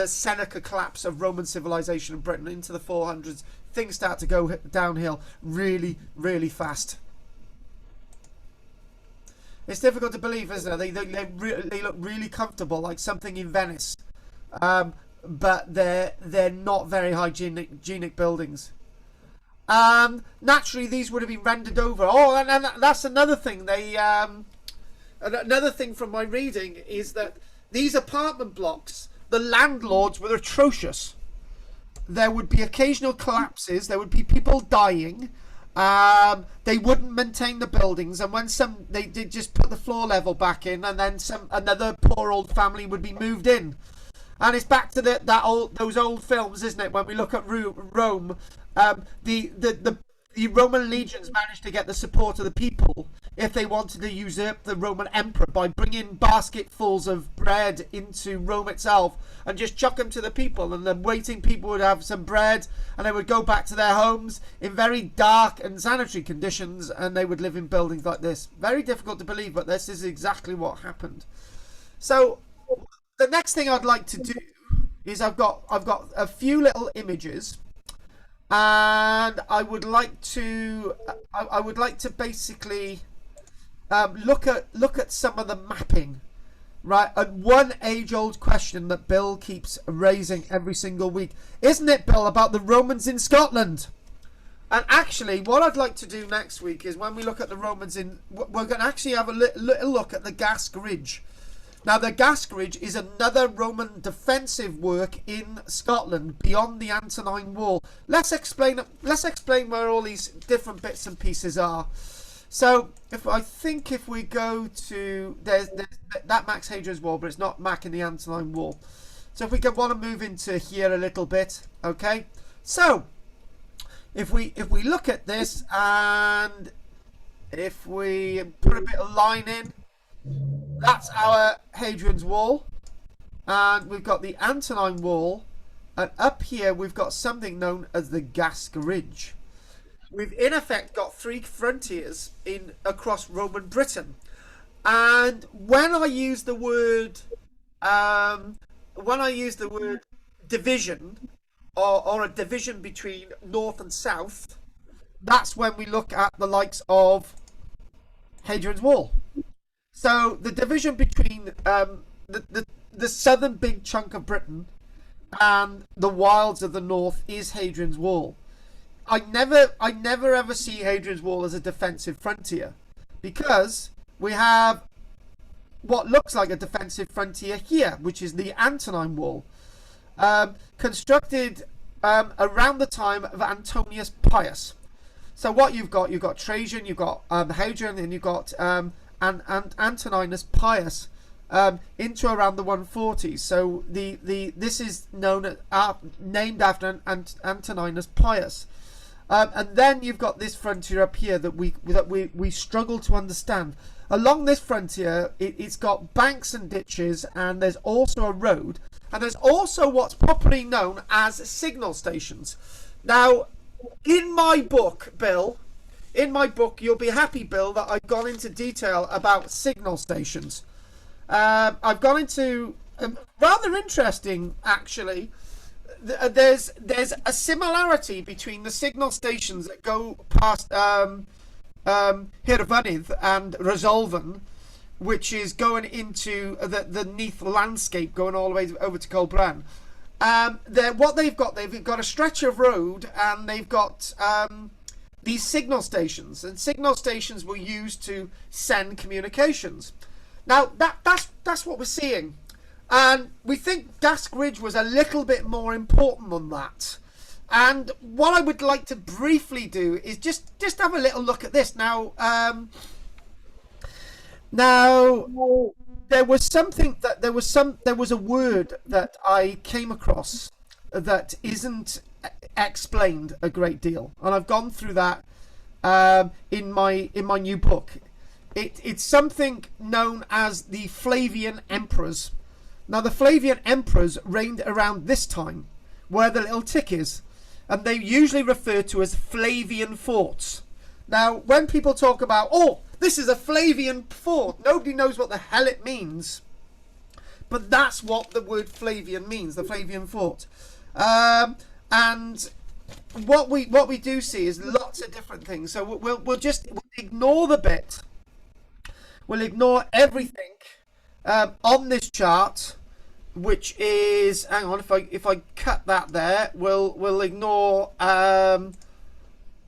Seneca collapse of Roman civilization in Britain into the 400s. Things start to go downhill really, really fast. It's difficult to believe, isn't it? They look really comfortable, like something in Venice, but they're not very hygienic buildings. Naturally, these would have been rendered over. Oh, and that's another thing. Another thing from my reading is that these apartment blocks, the landlords were atrocious. There would be occasional collapses. There would be people dying. They wouldn't maintain the buildings, and when they did just put the floor level back in, and then another poor old family would be moved in. And it's back to those old films, isn't it? When we look at Rome, the Roman legions managed to get the support of the people if they wanted to usurp the Roman emperor by bringing basketfuls of bread into Rome itself and just chuck them to the people, and the waiting people would have some bread and they would go back to their homes in very dark and sanitary conditions, and they would live in buildings like this. Very difficult to believe, but this is exactly what happened. So the next thing I'd like to do is I've got a few little images, and I would like to basically look at some of the mapping, right? And one age-old question that Bill keeps raising every single week, isn't it, Bill, about the Romans in Scotland? And actually, what I'd like to do next week is, when we look at the Romans we're going to actually have a little look at the Gasc Ridge. Now, the Gasc Ridge is another Roman defensive work in Scotland beyond the Antonine Wall. Let's explain where all these different bits and pieces are. So, if we go to there's that Max Hadrian's Wall, but it's not Mac in the Antonine Wall. So if we want to move into here a little bit, okay. So if we look at this, and if we put a bit of line in, that's our Hadrian's Wall, and we've got the Antonine Wall, and up here we've got something known as the Gasc Ridge. We've in effect got three frontiers across Roman Britain, and when I use the word use the word division, or a division between north and south, that's when we look at the likes of Hadrian's Wall. So the division between the southern big chunk of Britain and the wilds of the north is Hadrian's Wall. I never ever see Hadrian's Wall as a defensive frontier, because we have what looks like a defensive frontier here, which is the Antonine Wall, constructed around the time of Antonius Pius. So what you've got Trajan, you've got Hadrian, and you've got Antoninus Pius into around the 140s. So this is named after Antoninus Pius. And then you've got this frontier up here that we struggle to understand. Along this frontier, it's got banks and ditches, and there's also a road, and there's also what's popularly known as signal stations. Now, in my book, Bill, you'll be happy, Bill, that I've gone into detail about signal stations. I've gone into rather interesting, actually. There's a similarity between the signal stations that go past Hirvanith and Resolven, which is going into the Neath landscape, going all the way over to Colbran. They've got a stretch of road, and they've got these signal stations, and signal stations were used to send communications. Now that's what we're seeing, and we think Dask Ridge was a little bit more important than that. And what I would like to briefly do is just have a little look at this now. Now there was a word that I came across that isn't explained a great deal, and I've gone through that in my new book. It's something known as the Flavian emperors. Now the Flavian emperors reigned around this time, where the little tick is, and they usually refer to as Flavian forts. Now when people talk about, oh, this is a Flavian fort, nobody knows what the hell it means, but that's what the word Flavian means, the Flavian fort. And what we do see is lots of different things. So we'll ignore the bit. We'll ignore everything on this chart, which is, hang on, if I cut that there, we'll ignore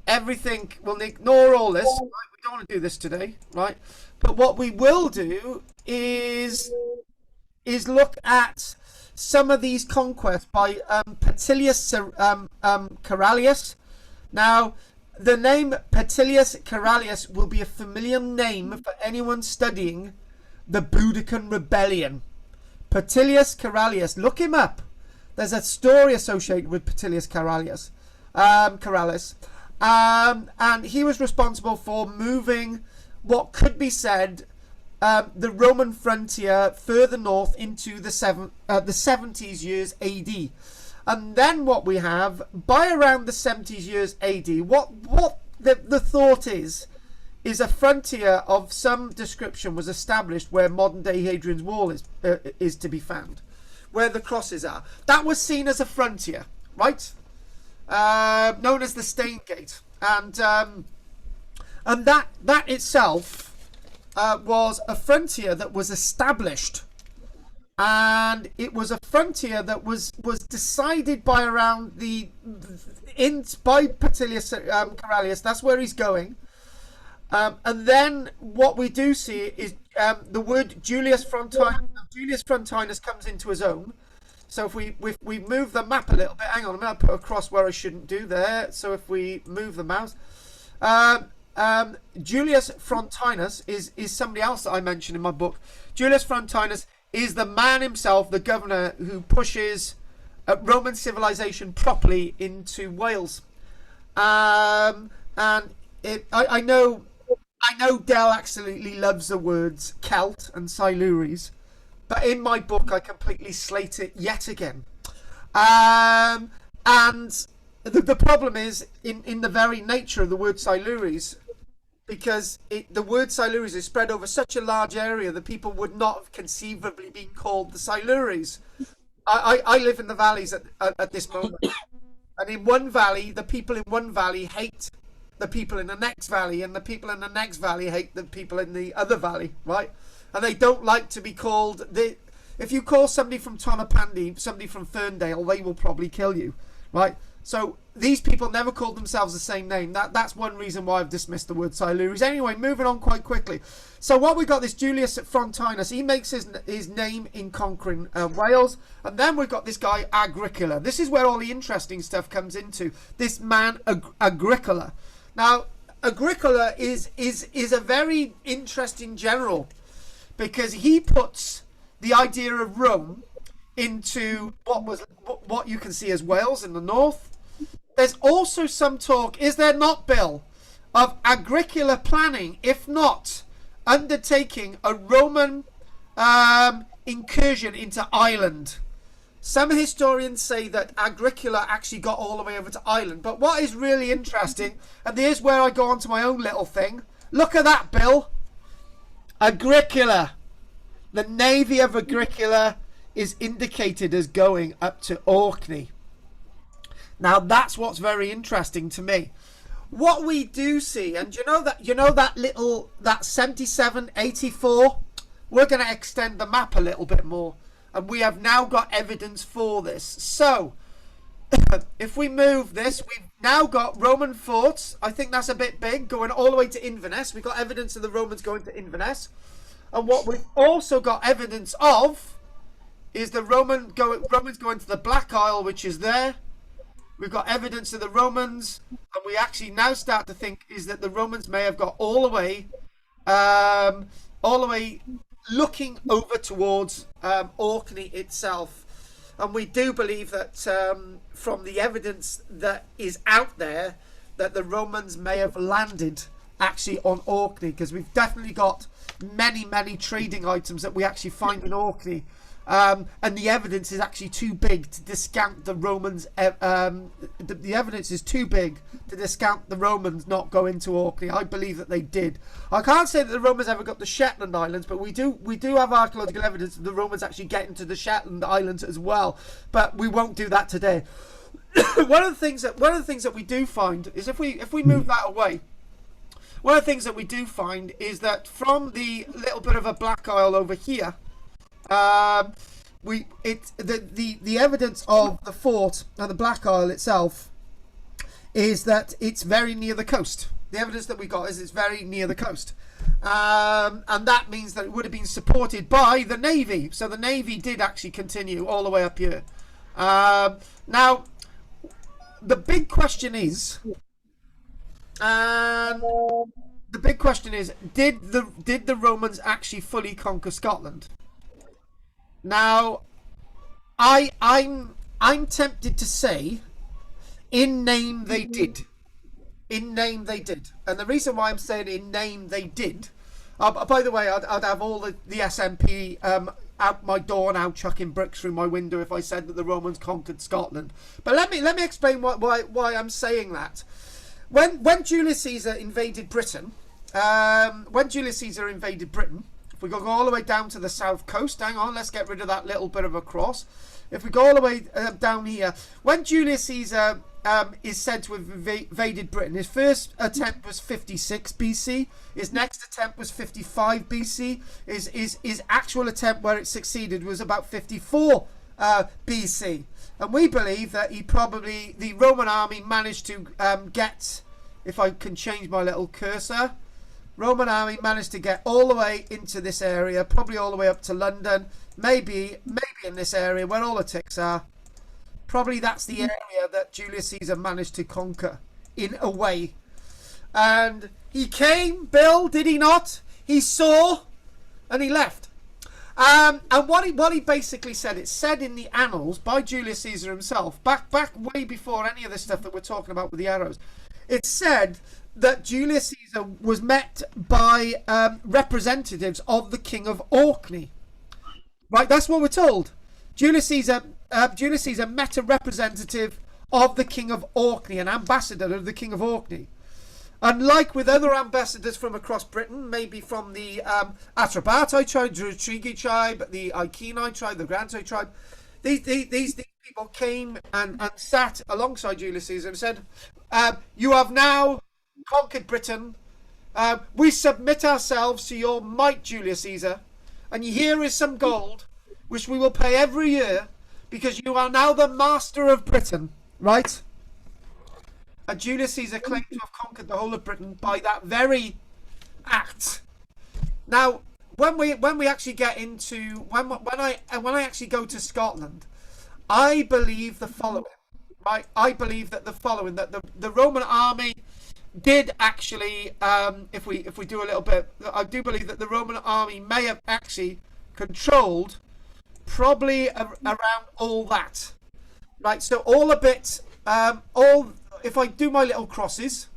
everything. We'll ignore all this. Right? We don't want to do this today, right? But what we will do is look at some of these conquests by Petilius Caralius. Now, the name Petilius Caralius will be a familiar name for anyone studying the Boudiccan Rebellion. Petilius Caralius, look him up. There's a story associated with Petilius Caralius, and he was responsible for moving what could be said the Roman frontier further north into the 70s years AD. And then what we have, by around the 70s years AD, what the thought is a frontier of some description was established where modern day Hadrian's Wall is to be found, where the crosses are. That was seen as a frontier, right? Known as the Stain Gate, and that itself was a frontier that was established, and it was a frontier that was decided by around by Petilius Caralius. That's where he's going. And then what we do see is the word Julius Frontinus comes into his own. So if we move the map a little bit, hang on, I'm going to put a cross where I shouldn't do there. So if we move the mouse, Julius Frontinus is somebody else that I mentioned in my book. Julius Frontinus is the man himself, the governor who pushes Roman civilization properly into Wales. And I know Dell absolutely loves the words Celt and Silures, but in my book I completely slate it yet again. And the problem is in the very nature of the word Silures, because the word Silures is spread over such a large area that people would not have conceivably been called the Silures. I live in the valleys at this moment. And in one valley, the people in one valley hate the people in the next valley, and the people in the next valley hate the people in the other valley, right? And they don't like to be called... If you call somebody from Tonopandi, somebody from Ferndale, they will probably kill you, right? So these people never called themselves the same name. That's one reason why I've dismissed the word Silures. Anyway, moving on quite quickly. So what we got, this Julius Frontinus, he makes his name in conquering Wales. And then we've got this guy Agricola. This is where all the interesting stuff comes into. This man Agricola. Now, Agricola is a very interesting general, because he puts the idea of Rome into what you can see as Wales in the north. There's also some talk, is there not, Bill, of Agricola planning, if not undertaking a Roman incursion into Ireland? Some historians say that Agricola actually got all the way over to Ireland. But what is really interesting, and here's where I go on to my own little thing. Look at that, Bill. Agricola. The navy of Agricola is indicated as going up to Orkney. Now that's what's very interesting to me. What we do see, and you know that 7784, we're going to extend the map a little bit more, and we have now got evidence for this. So if we move this, we've now got Roman forts. I think that's a bit big, going all the way to Inverness. We've got evidence of the Romans going to Inverness. And what we've also got evidence of is the Romans going to the Black Isle, which is there. We've got evidence of the Romans, and we actually now start to think is that the Romans may have got all the way looking over towards Orkney itself. And we do believe that from the evidence that is out there, that the Romans may have landed actually on Orkney, because we've definitely got many trading items that we actually find in Orkney, and the evidence is actually too big to discount the Romans. The evidence is too big to discount the Romans not going to Orkney. I believe that they did. I can't say that the Romans ever got the Shetland Islands, but we do have archaeological evidence that the Romans actually get into the Shetland Islands as well. But we won't do that today. One of the things that we do find is if we move that away. One of the things that we do find is that from the little bit of a Black Isle over here, the evidence of the fort and the Black Isle itself is that it's very near the coast. The evidence that we got is it's very near the coast, and that means that it would have been supported by the navy. So the navy did actually continue all the way up here. Now, the big question is. The big question is, did the Romans actually fully conquer Scotland? Now, I'm tempted to say, in name they did. In name they did, and the reason why I'm saying in name they did. By the way, I'd have all the SMP out my door now, chucking bricks through my window if I said that the Romans conquered Scotland. But let me explain why I'm saying that. When Julius Caesar invaded Britain, if we go all the way down to the south coast, hang on, let's get rid of that little bit of a cross. If we go all the way down here, when Julius Caesar is said to have invaded Britain, his first attempt was 56 BC, his next attempt was 55 BC, his actual attempt where it succeeded was about 54 BC. And we believe that the Roman army managed to get, if I can change my little cursor, Roman army managed to get all the way into this area, probably all the way up to London, maybe in this area where all the ticks are. Probably that's the area that Julius Caesar managed to conquer, in a way. And he came, Bill, did he not? He saw, and he left. And what he basically said, it's said in the annals by Julius Caesar himself, back way before any of this stuff that we're talking about with the arrows. It's said that Julius Caesar was met by representatives of the King of Orkney. Right, that's what we're told. Julius Caesar met a representative of the King of Orkney, an ambassador of the King of Orkney. Unlike with other ambassadors from across Britain, maybe from the Atrebati tribe, the Rutrigi tribe, the Iceni tribe, the Grantoy tribe, these people came and sat alongside Julius Caesar and said, "You have now conquered Britain. We submit ourselves to your might, Julius Caesar, and here is some gold, which we will pay every year, because you are now the master of Britain." Right? And Julius Caesar claimed to have conquered the whole of Britain by that very act. Now, when we actually get into when I actually go to Scotland, I believe the following. Right? I believe that the Roman army did actually, if we do a little bit, I do believe that the Roman army may have actually controlled probably around all that. Right? So all a bit, if I do my little crosses,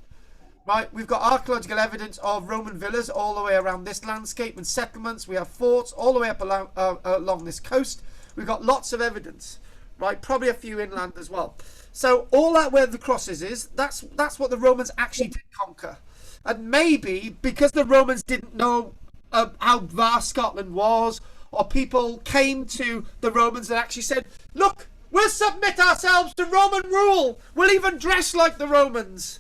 right, we've got archaeological evidence of Roman villas all the way around this landscape and settlements. We have forts all the way up along this coast. We've got lots of evidence, right? Probably a few inland as well. So all that where the crosses is, that's what the Romans actually did conquer. And maybe because the Romans didn't know how vast Scotland was, or people came to the Romans and actually said, "Look, we'll submit ourselves to Roman rule. We'll even dress like the Romans."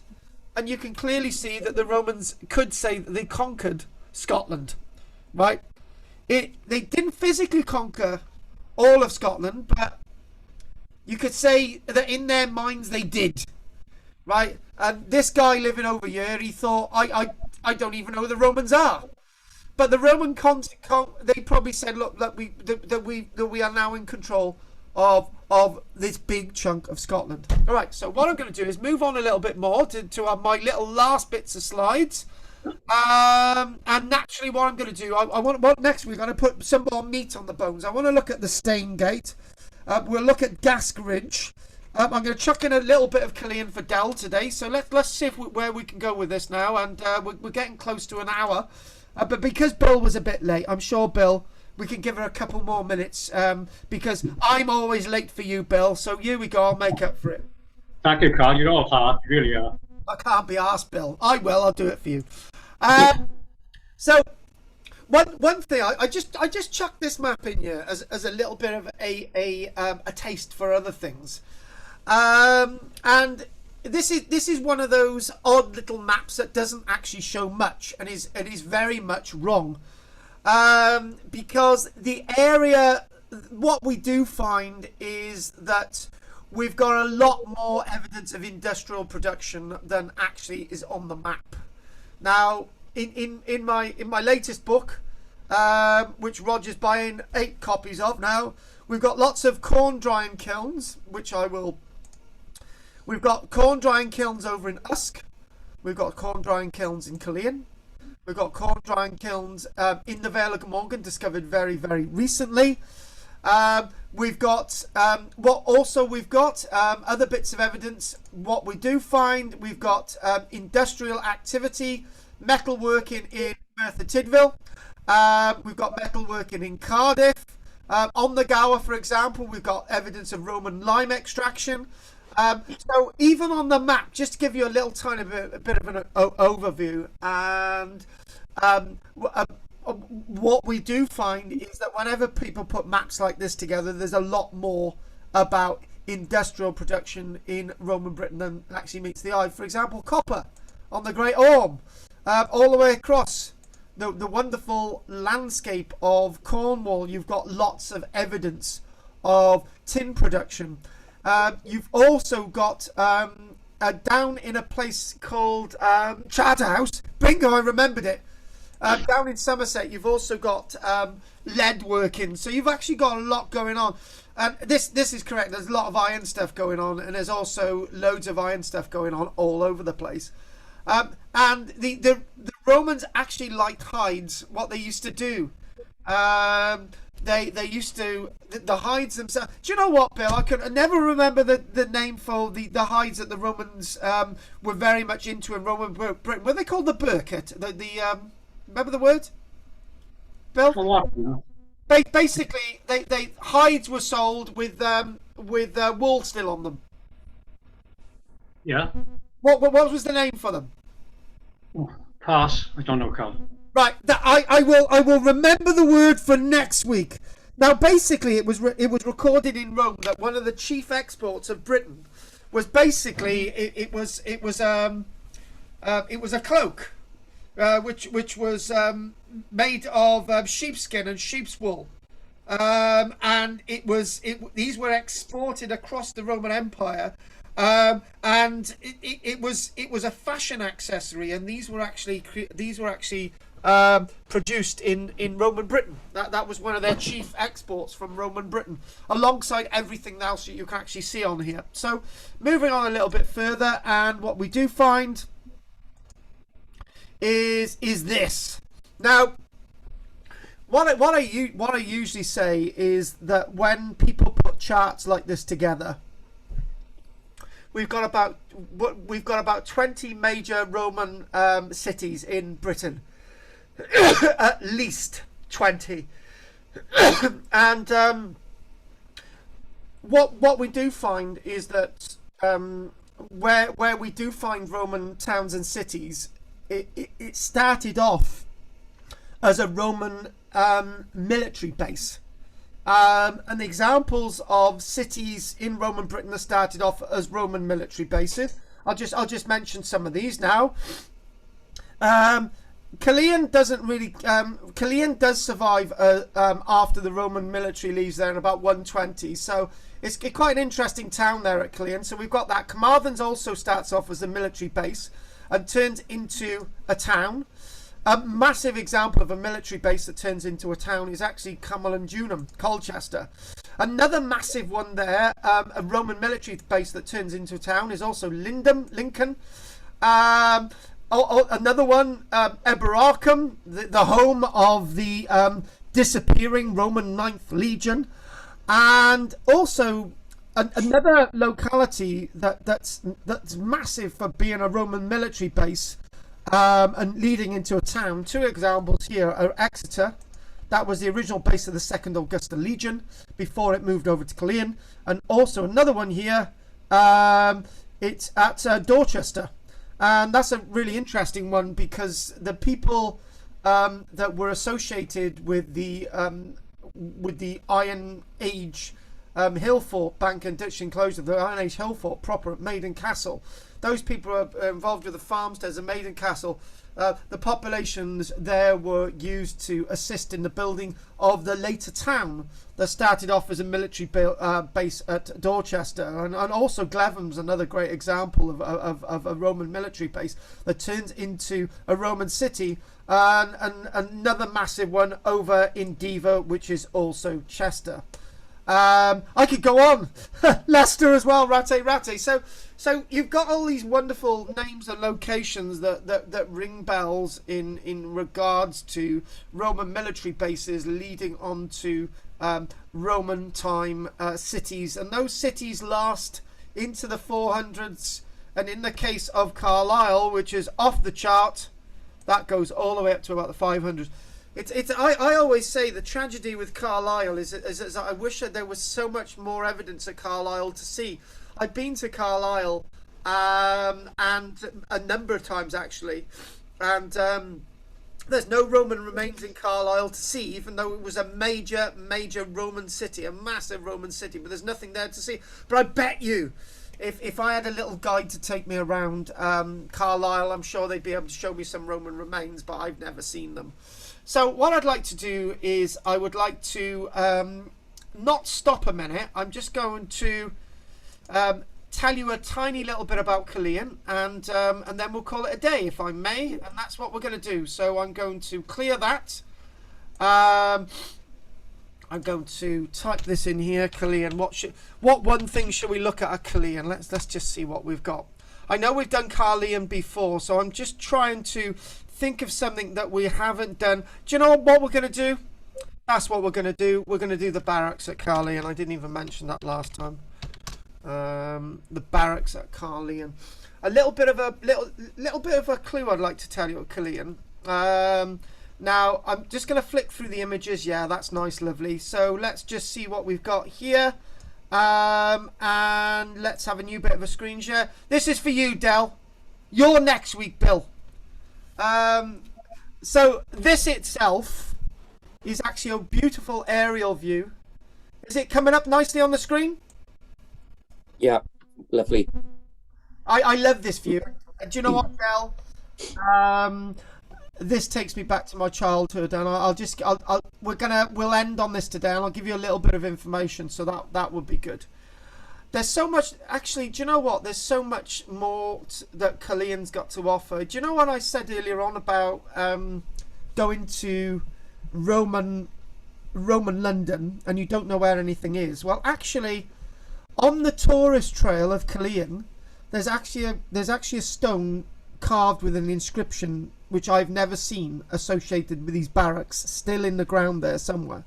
And you can clearly see that the Romans could say that they conquered Scotland, right? They didn't physically conquer all of Scotland, but you could say that in their minds they did, right? And this guy living over here, he thought, I don't even know who the Romans are. But the Roman they probably said, look, that we are now in control of this big chunk of Scotland. All right, so what I'm going to do is move on a little bit more to my little last bits of slides. And naturally, what I'm going to do, next we're going to put some more meat on the bones. I want to look at the Staingate. We'll look at Gaskeridge. I'm going to chuck in a little bit of Cillian Fidel today. So let's see where we can go with this now. And we're getting close to an hour. But because Bill was a bit late, I'm sure, Bill, we can give her a couple more minutes, because I'm always late for you, Bill. So here we go. I'll make up for it. Thank you, Carl. You're all hard. You really are. I can't be asked, Bill. I will. I'll do it for you. So one thing, I just chucked this map in here as a little bit of a taste for other things, and this is one of those odd little maps that doesn't actually show much, and is very much wrong. Because the area, what we do find is that we've got a lot more evidence of industrial production than actually is on the map. Now, in my latest book, which Roger's buying 8 copies of now, we've got lots of corn drying kilns, which I will. We've got corn drying kilns over in Usk. We've got corn drying kilns in Cillian. We've got corn drying kilns in the Vale of Glamorgan, discovered very, very recently. We've got other bits of evidence. What we do find, we've got industrial activity, metalworking in Merthyr Tydfil. We've got metalworking in Cardiff. On the Gower, for example, we've got evidence of Roman lime extraction. So even on the map, just to give you a little tiny bit of an overview, and what we do find is that whenever people put maps like this together, there's a lot more about industrial production in Roman Britain than actually meets the eye. For example, copper on the Great Orme, all the way across the wonderful landscape of Cornwall. You've got lots of evidence of tin production. You've also got down in a place called Charterhouse. Bingo, I remembered it. Down in Somerset, you've also got lead working. So you've actually got a lot going on. And this is correct. There's a lot of iron stuff going on, and there's also loads of iron stuff going on all over the place. And the Romans actually liked hides. What they used to do. They used to, the hides themselves. Do you know what, Bill? I never remember the name for the hides that the Romans were very much into in Roman Britain. Were they called the burkett? Remember the word, Bill? For what? You Basically, they hides were sold with wool still on them. Yeah. What was the name for them? Oh, pass. I don't know, Carl. Right, I will remember the word for next week. Now, basically, it was recorded in Rome that one of the chief exports of Britain was basically it was a cloak, which was made of sheepskin and sheep's wool, and these were exported across the Roman Empire, and it was a fashion accessory, and these were actually produced in Roman Britain. That was one of their chief exports from Roman Britain, alongside everything else that you can actually see on here. So, moving on a little bit further, and what we do find is this. Now, what I usually say is that when people put charts like this together, we've got about 20 major Roman cities in Britain. At least 20. And what we do find is that where we do find Roman towns and cities, it started off as a Roman military base. And the examples of cities in Roman Britain that started off as Roman military bases, I'll just mention some of these now. Caerleon does survive after the Roman military leaves there in about 120, so it's quite an interesting town there at Caerleon. So we've got that. Carmarthen's also starts off as a military base and turns into a town. A massive example of a military base that turns into a town is actually Caerl-JAMES, Colchester. Another massive one there, a Roman military base that turns into a town, is also Lincoln. Another one, Eboracum, the home of the disappearing Roman 9th Legion, and also another locality that's massive for being a Roman military base and leading into a town. Two examples here are Exeter. That was the original base of the 2nd Augusta Legion before it moved over to Caerleon, and also another one here. It's at Dorchester. And that's a really interesting one because the people that were associated with the Iron Age hill fort, bank and ditch enclosure, the Iron Age hill fort proper at Maiden Castle, those people are involved with the farmsteads at Maiden Castle. The populations there were used to assist in the building of the later town that started off as a military base at Dorchester, and also Gleven's another great example of a Roman military base that turns into a Roman city, and another massive one over in Diva, which is also Chester. I could go on. Leicester as well, Rate. So you've got all these wonderful names and locations that ring bells in regards to Roman military bases leading on to Roman time cities, and those cities last into the 400s, and in the case of Carlisle, which is off the chart, that goes all the way up to about the 500s. I always say the tragedy with Carlisle is I wish that there was so much more evidence at Carlisle to see. I've been to Carlisle and a number of times actually, and there's no Roman remains in Carlisle to see, even though it was a major Roman city, a massive Roman city, but there's nothing there to see. But I bet you, if I had a little guide to take me around Carlisle, I'm sure they'd be able to show me some Roman remains, but I've never seen them. So what I'd like to do is I would like to not stop a minute. I'm just going to tell you a tiny little bit about Caerleon, and then we'll call it a day, if I may, and that's what we're going to do. So I'm going to clear that. I'm going to type this in here, Caerleon. What one thing should we look at Caerleon? Let's just see what we've got. I know we've done Caerleon before, so I'm just trying to think of something that we haven't done. Do you know what we're going to do? That's what we're going to do. We're going to do the barracks at Caerleon. I didn't even mention that last time. The barracks at Caerleon. A little bit of a clue I'd like to tell you at Caerleon. Now I'm just going to flick through the images. Yeah, that's nice, lovely. So let's just see what we've got here. And let's have a new bit of a screen share. This is for you, Del. You're next week, Bill. So this itself is actually a beautiful aerial view. Is it coming up nicely on the screen? Yeah, lovely. I love this view. Do you know what, Del? This takes me back to my childhood, and we'll end on this today, and I'll give you a little bit of information, so that would be good. There's so much, actually, do you know what? There's so much more that Caerleon's got to offer. Do you know what I said earlier on about going to Roman London and you don't know where anything is? Well, actually, on the tourist trail of Caerleon, there's actually a stone carved with an inscription which I've never seen associated with these barracks, still in the ground there somewhere.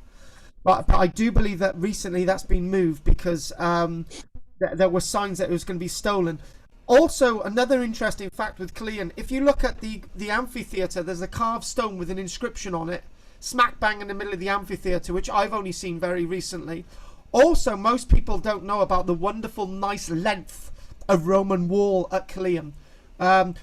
But I do believe that recently that's been moved because there were signs that it was going to be stolen. Also, another interesting fact with Caerleon, if you look at the amphitheatre, there's a carved stone with an inscription on it, smack bang in the middle of the amphitheatre, which I've only seen very recently. Also, most people don't know about the wonderful, nice length of Roman wall at Caerleon,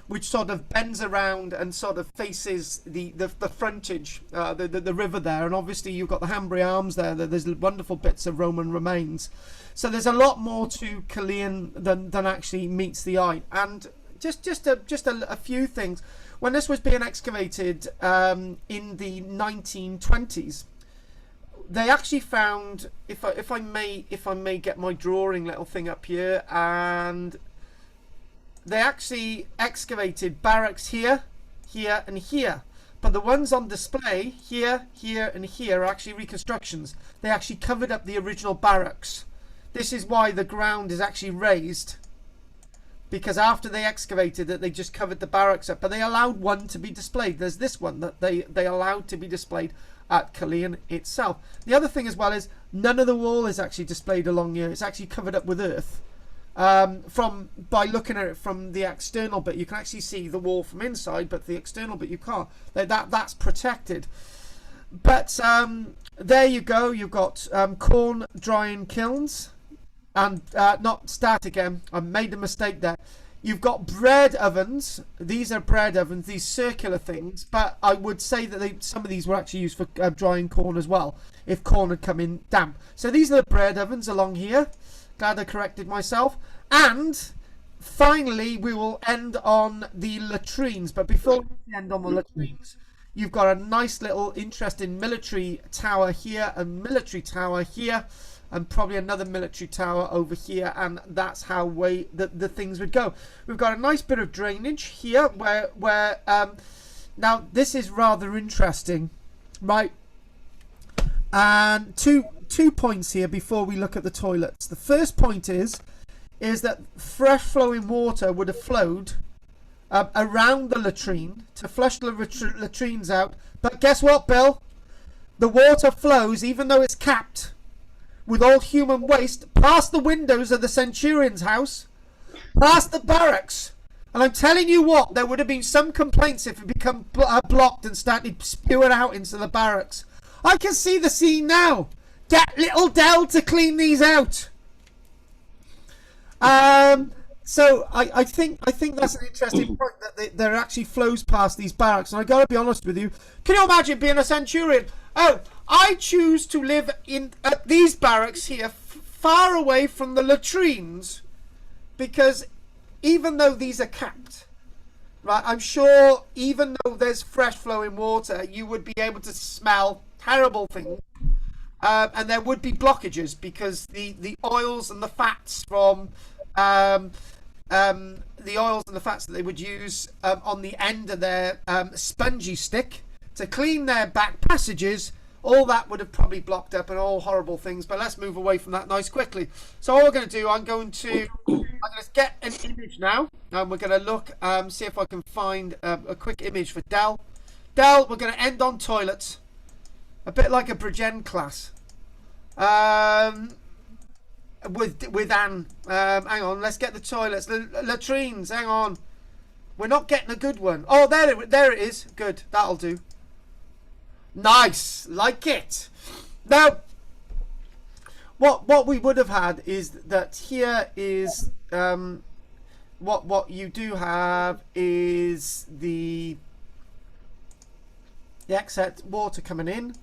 which sort of bends around and sort of faces the frontage, the river there. And obviously you've got the Hambry Arms there. There's wonderful bits of Roman remains. So there's a lot more to Caerleon than actually meets the eye. And just a few things. When this was being excavated in the 1920s, they actually found, if I may get my drawing little thing up here, and they actually excavated barracks here, here, and here. But the ones on display here, here, and here are actually reconstructions. They actually covered up the original barracks. This is why the ground is actually raised, because after they excavated it, they just covered the barracks up. But they allowed one to be displayed. There's this one that they allowed to be displayed at Caerleon itself. The other thing as well is none of the wall is actually displayed along here. It's actually covered up with earth. By looking at it from the external bit, you can actually see the wall from inside, but the external bit you can't. That's protected. But there you go. You've got corn drying kilns, and not start again. I made a mistake there. You've got bread ovens. These are bread ovens, these circular things. But I would say that some of these were actually used for drying corn as well, if corn had come in damp. So these are the bread ovens along here. Glad I corrected myself. And finally, we will end on the latrines. But before we end on the latrines, you've got a nice little interesting military tower here, and military tower here, and probably another military tower over here. And that's how the things would go. We've got a nice bit of drainage here where now this is rather interesting, right? And two points here before we look at the toilets. The first point is that fresh flowing water would have flowed around the latrine to flush the latrines out. But guess what, Bill? The water flows, even though it's capped with all human waste, past the windows of the Centurion's house, past the barracks. And I'm telling you what, there would have been some complaints if it become blocked and started spewing out into the barracks. I can see the scene now. Get little Del to clean these out. So I think that's an interesting point, that there actually flows past these barracks. And I got to be honest with you, can you imagine being a Centurion? Oh, I choose to live at these barracks here, far away from the latrines, because even though these are capped, right, I'm sure even though there's fresh flowing water, you would be able to smell terrible things. And there would be blockages because the oils and the fats from the oils and the fats that they would use on the end of their spongy stick to clean their back passages, all that would have probably blocked up and all horrible things. But let's move away from that nice quickly. So all we're going to do, I'm going to get an image now, and we're going to look, see if I can find a quick image for Del. Del, we're going to end on toilets, a bit like a Bridgen class. With Anne. Hang on, let's get the toilets. Latrines, hang on. We're not getting a good one. Oh, there it is. Good, that'll do. Nice, like it. Now, what we would have had is that here is what you do have is the excess water coming in.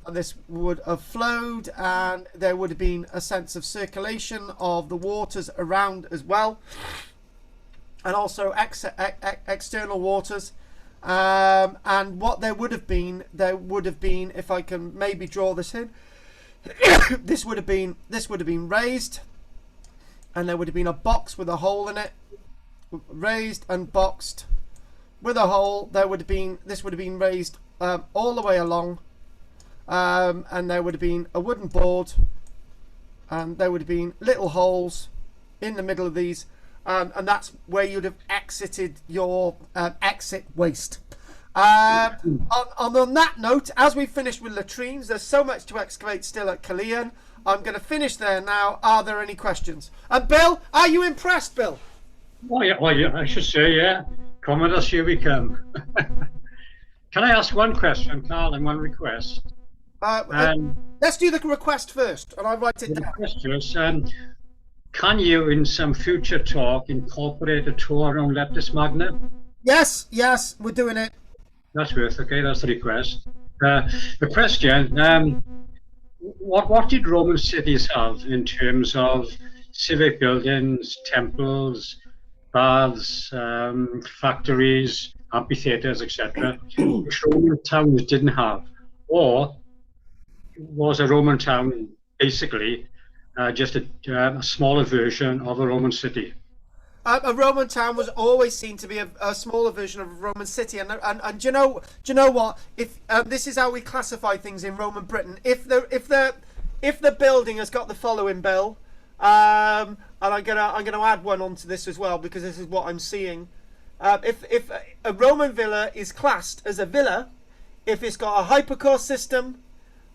and this would have flowed, and there would have been a sense of circulation of the waters around as well, and also external waters. And what there would have been, if I can maybe draw this in, this would have been raised, and there would have been a box with a hole in it, raised and boxed with a hole. This would have been raised all the way along, and there would have been a wooden board, and there would have been little holes in the middle of these, and that's where you'd have exited your exit waste. On that note, as we finished with latrines, there's so much to excavate still at Killeen. I'm going to finish there now. Are there any questions? And Bill, are you impressed, Bill? Well, yeah, I should say, yeah. Commoners, here we come. Can I ask one question, Carl, and one request? Let's do the request first, and I'll write it down. Request is, can you, in some future talk, incorporate a tour around Leptis Magna? Yes, we're doing it. That's worth, okay, that's the request. The question, what did Roman cities have in terms of civic buildings, temples, baths, factories, amphitheatres, etc., which Roman towns didn't have? Or was a Roman town basically just a smaller version of a Roman city? A Roman town was always seen to be a smaller version of a Roman city, and do you know what? If this is how we classify things in Roman Britain, if the building has got the following, Bill, and I'm gonna add one onto this as well, because this is what I'm seeing. If a Roman villa is classed as a villa, if it's got a hypercore system,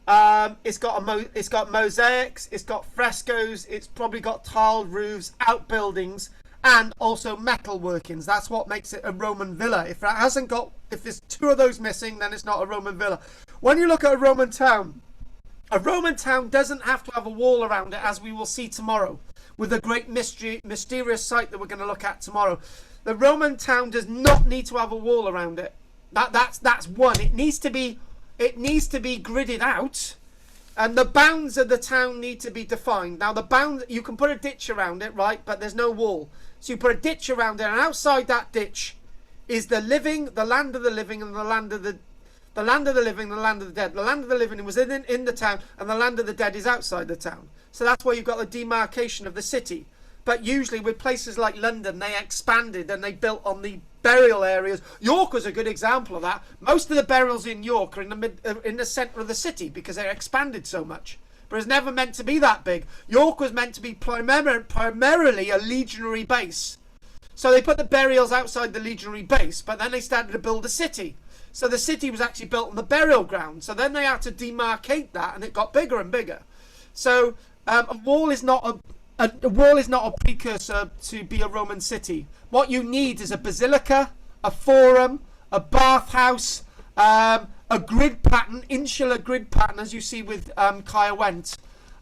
it's got mosaics, it's got frescoes, it's probably got tiled roofs, outbuildings, and also metal workings. That's what makes it a Roman villa. If there's two of those missing, then it's not a Roman villa. When you look at a Roman town doesn't have to have a wall around it, as we will see tomorrow with the great mysterious site that we're going to look at tomorrow. The Roman town does not need to have a wall around it. That's one. It needs to be gridded out, and the bounds of the town need to be defined. Now, the bound, you can put a ditch around it, right? But there's no wall. So you put a ditch around it, and outside that ditch is the land of the living, and the land of the living, the land of the dead. The land of the living was in the town, and the land of the dead is outside the town. So that's where you've got the demarcation of the city. But usually with places like London, they expanded and they built on the burial areas. York was a good example of that. Most of the burials in York are in the centre of the city because they expanded so much. But it's never meant to be that big. York was meant to be primarily a legionary base. So they put the burials outside the legionary base, but then they started to build a city. So the city was actually built on the burial ground. So then they had to demarcate that, and it got bigger and bigger. So a wall is not a precursor to be a Roman city. What you need is a basilica, a forum, a bathhouse, a grid pattern, insular grid pattern, as you see with Kaya Went,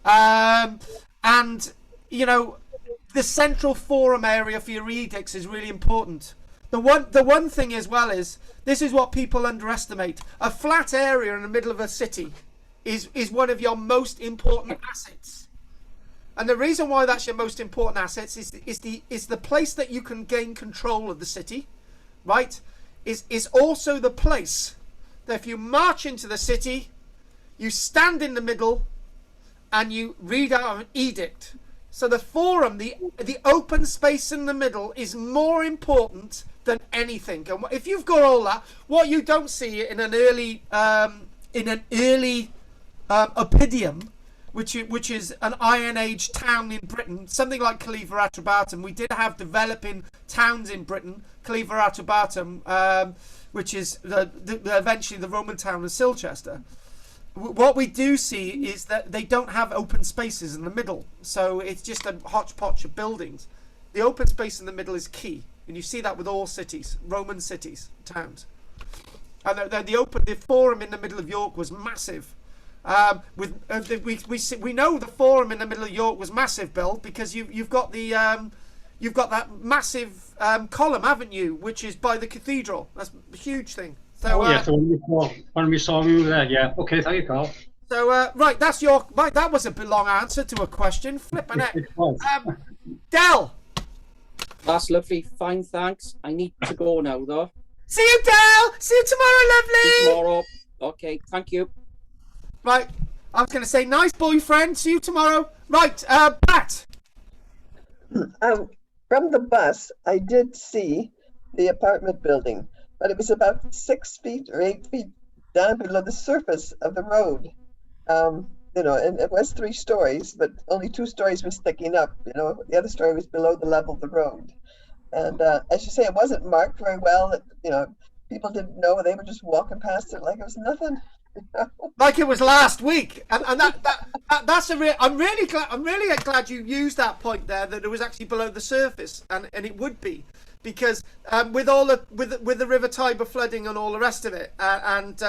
and the central forum area for your edicts is really important. The one thing as well is, this is what people underestimate: a flat area in the middle of a city is one of your most important assets. And the reason why that's your most important assets is the place that you can gain control of the city, right? Is also the place that if you march into the city, you stand in the middle and you read out an edict. So the forum, the open space in the middle, is more important than anything. And if you've got all that, what you don't see in an early oppidum, which is an Iron Age town in Britain, something like Cleaver Atrebatum. We did have developing towns in Britain, Cleaver Atrebatum, which is eventually the Roman town of Silchester. What we do see is that they don't have open spaces in the middle, so it's just a hodgepodge of buildings. The open space in the middle is key, and you see that with all cities, Roman cities, towns. And the forum in the middle of York was massive. We know the forum in the middle of York was massive, Bill, because you've got that massive column, haven't you, which is by the cathedral. That's a huge thing. So, yes, the one we saw when we were there. Yeah. Okay, thank you, Carl. So right, that's your right. That was a long answer to a question. Flipping it. It was. Del, That's lovely. Fine, thanks. I need to go now, though. see you, Del. See you tomorrow, lovely. Tomorrow. Okay, thank you. Right, I was going to say, nice boyfriend. See you tomorrow. Right, Pat. From the bus, I did see the apartment building, but it was about 6 feet or 8 feet down below the surface of the road. You know, and it was 3 stories, but only 2 stories were sticking up. You know, the other story was below the level of the road. And as you say, it wasn't marked very well. You know, people didn't know. They were just walking past it like it was nothing. Like it was last week, and that's a real. I'm really glad you used that point there, that it was actually below the surface, and it would be, because with all the with the River Tiber flooding and all the rest of it, and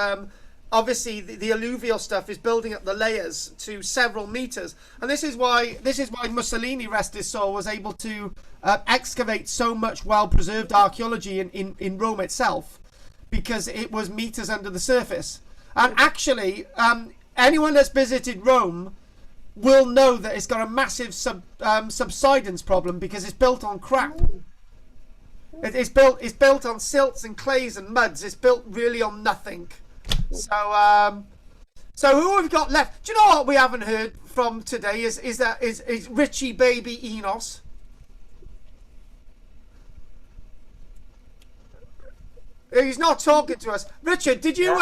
obviously the alluvial stuff is building up the layers to several meters, and this is why Mussolini, rest his soul, was able to excavate so much well-preserved archaeology in Rome itself, because it was meters under the surface. And actually, anyone that's visited Rome will know that it's got a massive subsidence problem, because it's built on crap. It's built on silts and clays and muds. It's built really on nothing. So who have we got left? Do you know what we haven't heard from today? Is Richie baby Enos? He's not talking to us. Richard, did you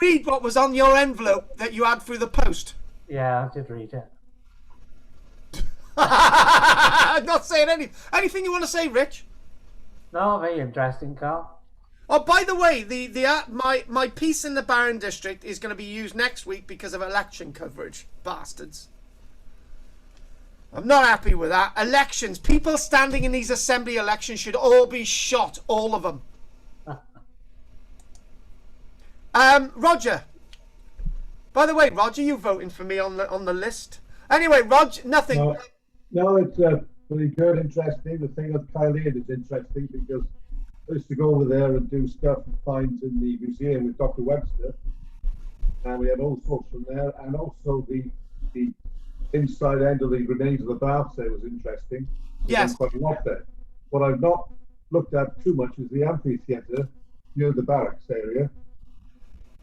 read what was on your envelope that you had through the post? Yeah, I did read it. I'm not saying anything you want to say, Rich. No, very interesting, Carl. Oh, by the way, my piece in the Barron District is going to be used next week because of election coverage. Bastards. I'm not happy with that. Elections. People standing in these assembly elections should all be shot. All of them. Roger. By the way, Roger, you voting for me on the list? Anyway, Roger, nothing. No, it's pretty good, interesting. The thing with KARL-JAMES is interesting because I used to go over there and do stuff and finds in the museum with Dr. Webster, and we had all sorts from there, and also the inside end of the remains of the baths there was interesting. Yes. Quite a lot there. What I've not looked at too much is the amphitheatre near the barracks area.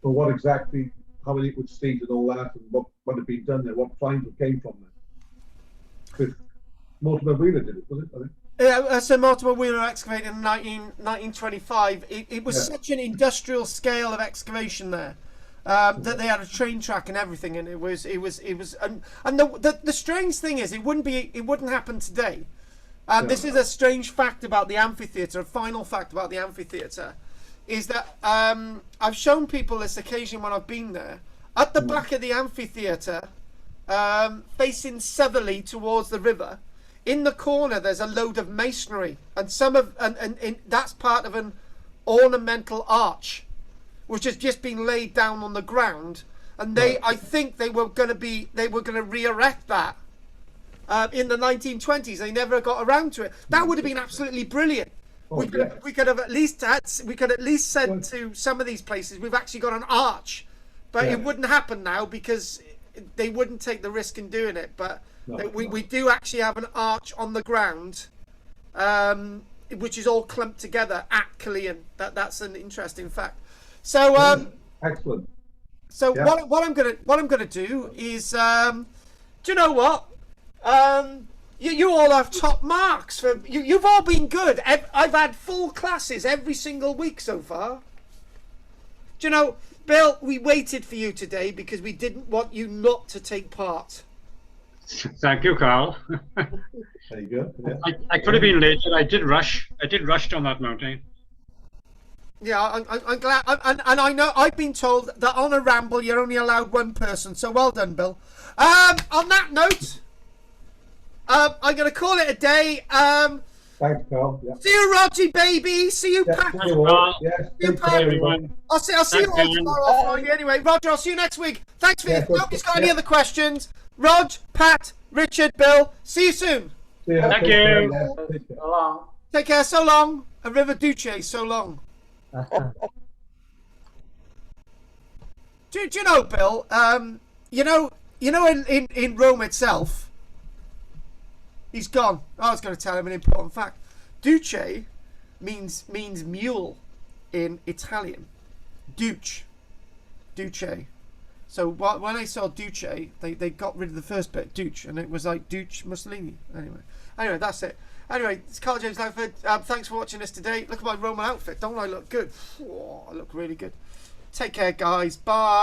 But what exactly, how many it would seat and all that, and what had been done there, what finds came from there. With Mortimer Wheeler did it, was it? I think. Yeah, so Mortimer Wheeler excavated in 1925. It was such an industrial scale of excavation there that they had a train track and everything, and it was and the strange thing is it wouldn't happen today. This is a strange fact about the amphitheatre. A final fact about the amphitheatre is that I've shown people this occasion when I've been there. At the back of the amphitheatre, facing southerly towards the river, in the corner there's a load of masonry, and that's part of an ornamental arch, which has just been laid down on the ground. And I think they were going to re-erect that in the 1920s. They never got around to it. That would have been absolutely brilliant. We could have at least said to some of these places, we've actually got an arch, but it wouldn't happen now because they wouldn't take the risk in doing it. But we do actually have an arch on the ground, which is all clumped together at Killeen. That's an interesting fact. So excellent. So what I'm gonna do is, do you know what? You all have top marks for you've all been good. I've had full classes every single week so far. Do you know, Bill, we waited for you today because we didn't want you not to take part. Thank you, Carl. There you go. Yeah. I could have been later. I did rush down that mountain. Yeah, I'm glad, and I know I've been told that on a ramble you're only allowed one person. So well done, Bill. On that note, I'm going to call it a day. Thanks, Carl. Yeah. See you, Rogie, baby. See you, Pat. See you all. Yes, you, Pat. Everyone. I'll see you all tomorrow on Friday. Anyway, Roger, I'll see you next week. Thanks for nobody's got any other questions. Rog, Pat, Richard, Bill. See you soon. See you. Thank you. So long. Take care. So long. Arrivederci. So long. Do you know, Bill? you know, in Rome itself, he's gone. I was going to tell him an important fact. Duce means mule in Italian. Duce. So when I saw Duce, they got rid of the first bit, Duce, and it was like Duce Mussolini. Anyway, that's it. Anyway, it's Carl James Langford. Thanks for watching this today. Look at my Roman outfit. Don't I look good? Oh, I look really good. Take care, guys. Bye.